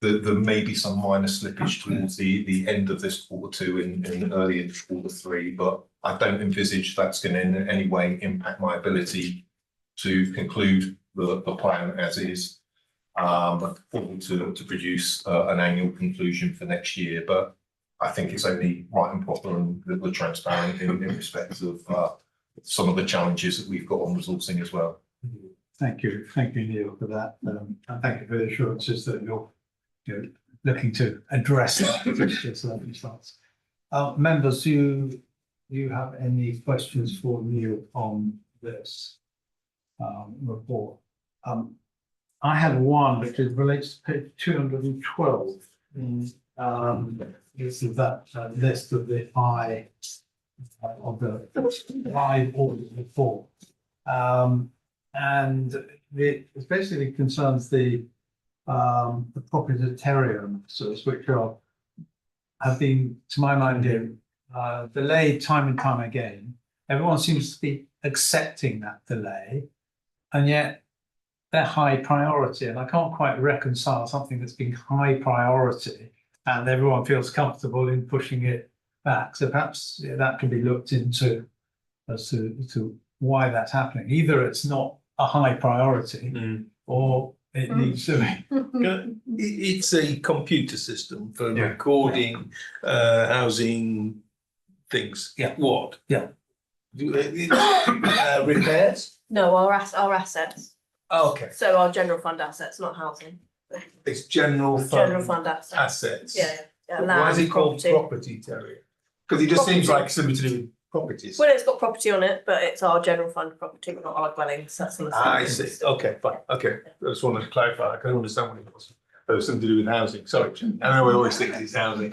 that there may be some minor slippage towards the end of this Q2 and early into Q3, but I don't envisage that's going to in any way impact my ability to conclude the plan as is, or to produce an annual conclusion for next year. But I think it's only right and proper and that we're transparent in respect of some of the challenges that we've got on resourcing as well. Thank you, Neil, for that. And thank you for the assurances that you're looking to address that particular circumstance. Members, do you have any questions for Neil on this report? I had one which relates to page 212. This is that list of the live audit report, and it basically concerns the proprietarian officers, which have been, to my mind, delayed time and time again. Everyone seems to be accepting that delay, and yet they're high priority. And I can't quite reconcile something that's been high priority and everyone feels comfortable in pushing it back. So perhaps that can be looked into as to why that's happening. Either it's not a high priority or it needs doing. It's a computer system for recording housing things. Yeah. What? Yeah. Repairs? No, our assets. Oh, okay. So our general fund assets, not housing. It's general Fund assets. assets. Yeah. Why is it called property. property terrier? Because it just seems like something to do with properties. Well, it's got property on it, but it's our general fund property, not our dwellings. That's on the same. I see. Okay, fine. Okay. I just wanted to clarify. I can understand what it was. But it was something to do with housing. Sorry, I know we always think it's housing.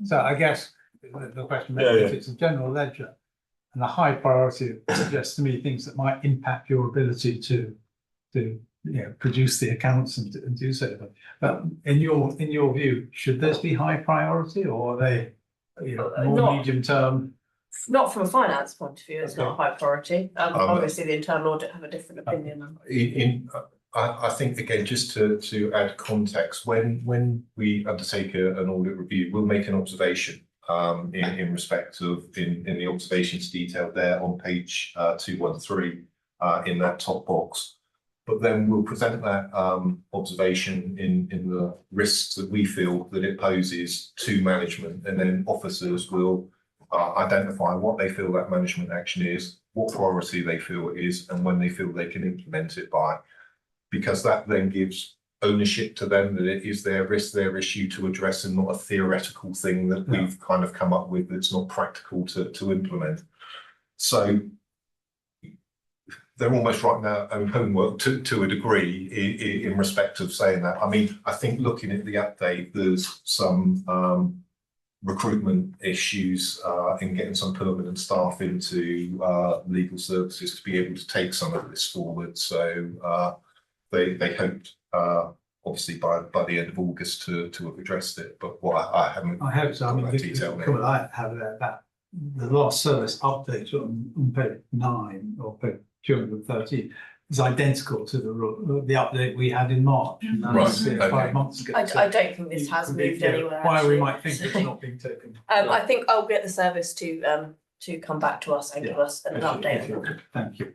So I guess the question is, if it's a general ledger and a high priority suggests to me things that might impact your ability to produce the accounts and do so. But in your view, should this be high priority, or are they more medium term? Not from a finance point of view, it's not a high priority. Obviously, the internal audit have a different opinion. I think, again, just to add context, when we undertake an audit review, we'll make an observation in respect of in the observations detailed there on page 213 in that top box. But then we'll present that observation in the risks that we feel that it poses to management, and then officers will identify what they feel that management action is, what priority they feel it is, and when they feel they can implement it by, because that then gives ownership to them that it is their risk, their issue to address, and not a theoretical thing that we've kind of come up with that's not practical to implement. So they're almost writing their own homework to a degree in respect of saying that. I mean, I think looking at the update, there's some recruitment issues in getting some permanent staff into legal services to be able to take some of this forward. So they hoped obviously by the end of August to have addressed it, but what I haven't. I hope so. I mean, the I have that the last service update on page 9 or page 213 is identical to the update we had in March. And that was 5 months ago. I don't think this has moved anywhere. Why actually. we might think it's not being taken. I think I'll get the service to come back to us and give us an update. Thank you.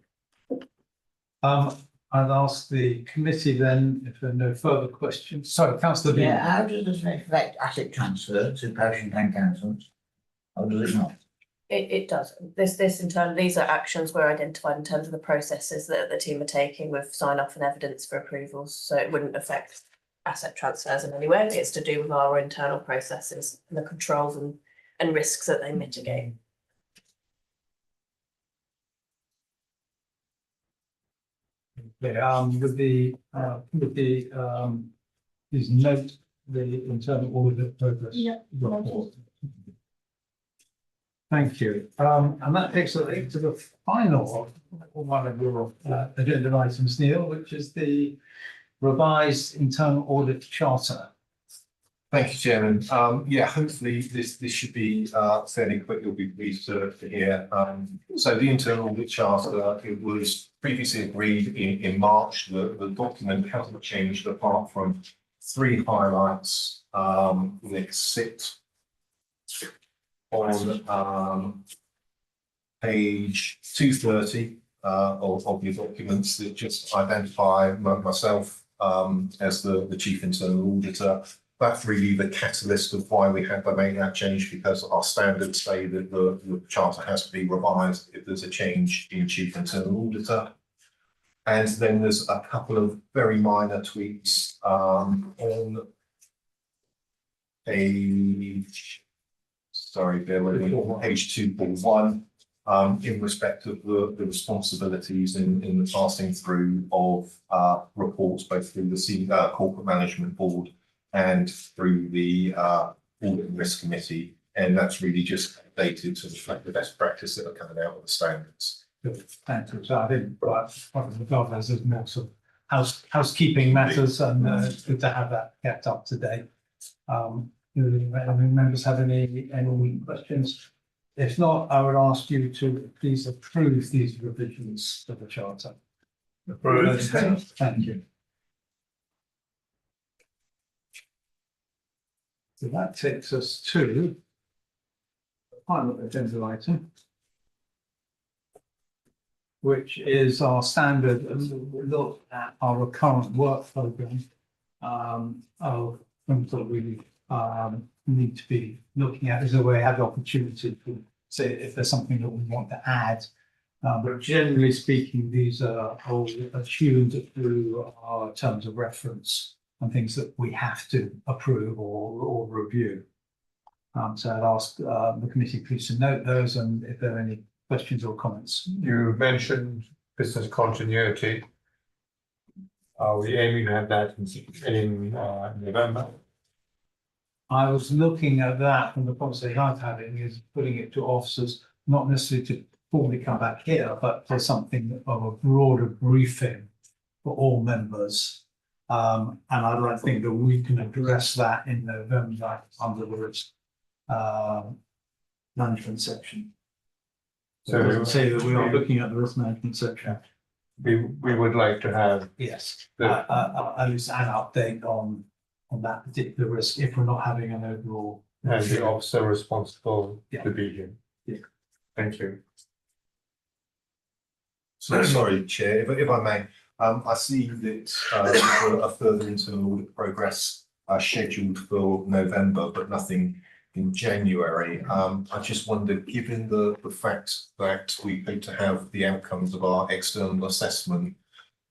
I'd ask the committee then if there are no further questions. Sorry, Councillor Bean. Yeah, how does this affect asset transfer to parish and town councils? Or does it not? It does. This in turn, these are actions were identified in terms of the processes that the team are taking with sign off and evidence for approvals. So it wouldn't affect asset transfers in any way. It's to do with our internal processes and the controls and risks that they mitigate. Yeah, please note the internal audit progress report. Thank you. And that takes us to the final one of your agenda items, Neil, which is the revised internal audit charter. Thank you, Chairman. Yeah, hopefully this should be fairly quick. You'll be pleased to hear. So the internal audit charter, it was previously agreed in March. The document hasn't changed apart from 3 highlights that sit on page 230 of your documents that just identify myself as the chief internal auditor. That's really the catalyst of why we had to make that change, because our standards say that the charter has to be revised if there's a change in chief internal auditor. And then there's a couple of very minor tweaks on page, sorry, bear with me, page 241, in respect of the responsibilities in the passing through of reports, both through the corporate management board and through the audit and risk committee, and that's really just updated to reflect the best practice that are coming out of the standards. Good, thank you. So I think one of the governors is more sort of housekeeping matters, and it's good to have that kept up to date. Do any members have any questions? If not, I would ask you to please approve these revisions to the charter. Approved. Thank you. So that takes us to the final agenda item, which is our standard look at our current work programme of things that we need to be looking at. As a way, have the opportunity to say if there's something that we want to add. But generally speaking, these are all attuned through our terms of reference and things that we have to approve or review. So I'd ask the committee please to note those, and if there are any questions or comments. You mentioned business continuity. Are we aiming to have that in November? I was looking at that from the conversation I've had, is putting it to officers, not necessarily to formally come back here, but for something of a broader briefing for all members. And I don't think that we can address that in November under the risk management section. So it doesn't say that we are looking at the risk management section. We would like to have. Yes, at least an update on that particular risk if we're not having an overall And the officer responsible Yeah. to be here. Yeah. Thank you. So, sorry, Chair, if I may, I see that for a further internal audit progress scheduled for November, but nothing in January. I just wondered, given the fact that we hope to have the outcomes of our external assessment,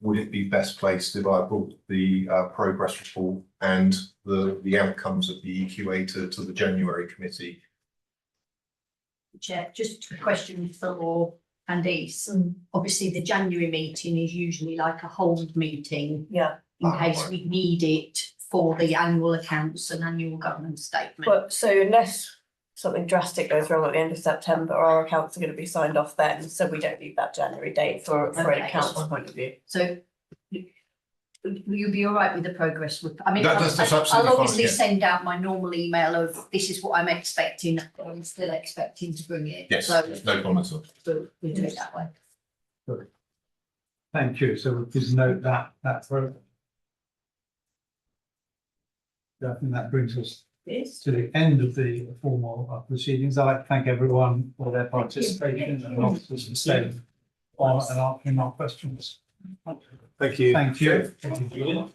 would it be best placed if I brought the progress report and the outcomes of the EQA to the January committee? Chair, just a question for Candice. Obviously, the January meeting is usually like a hold meeting. Yeah. In case we need it for the annual accounts and annual governance statement. But so unless something drastic goes wrong at the end of September, our accounts are going to be signed off then, so we don't need that January date for an Okay. accounts point of view. So will you be all right with the progress? I mean, That's I'll absolutely obviously fine, yeah. send out my normal email of this is what I'm expecting. I'm still expecting to bring it. Yes, So no problem at all. we'll do it that way. Thank you. So we'll just note that for. I think that brings us Yes. to the end of the formal proceedings. I'd like to thank everyone for their participation and officers for staying on and answering our questions. Thank you. Thank you. Thank you, Julie.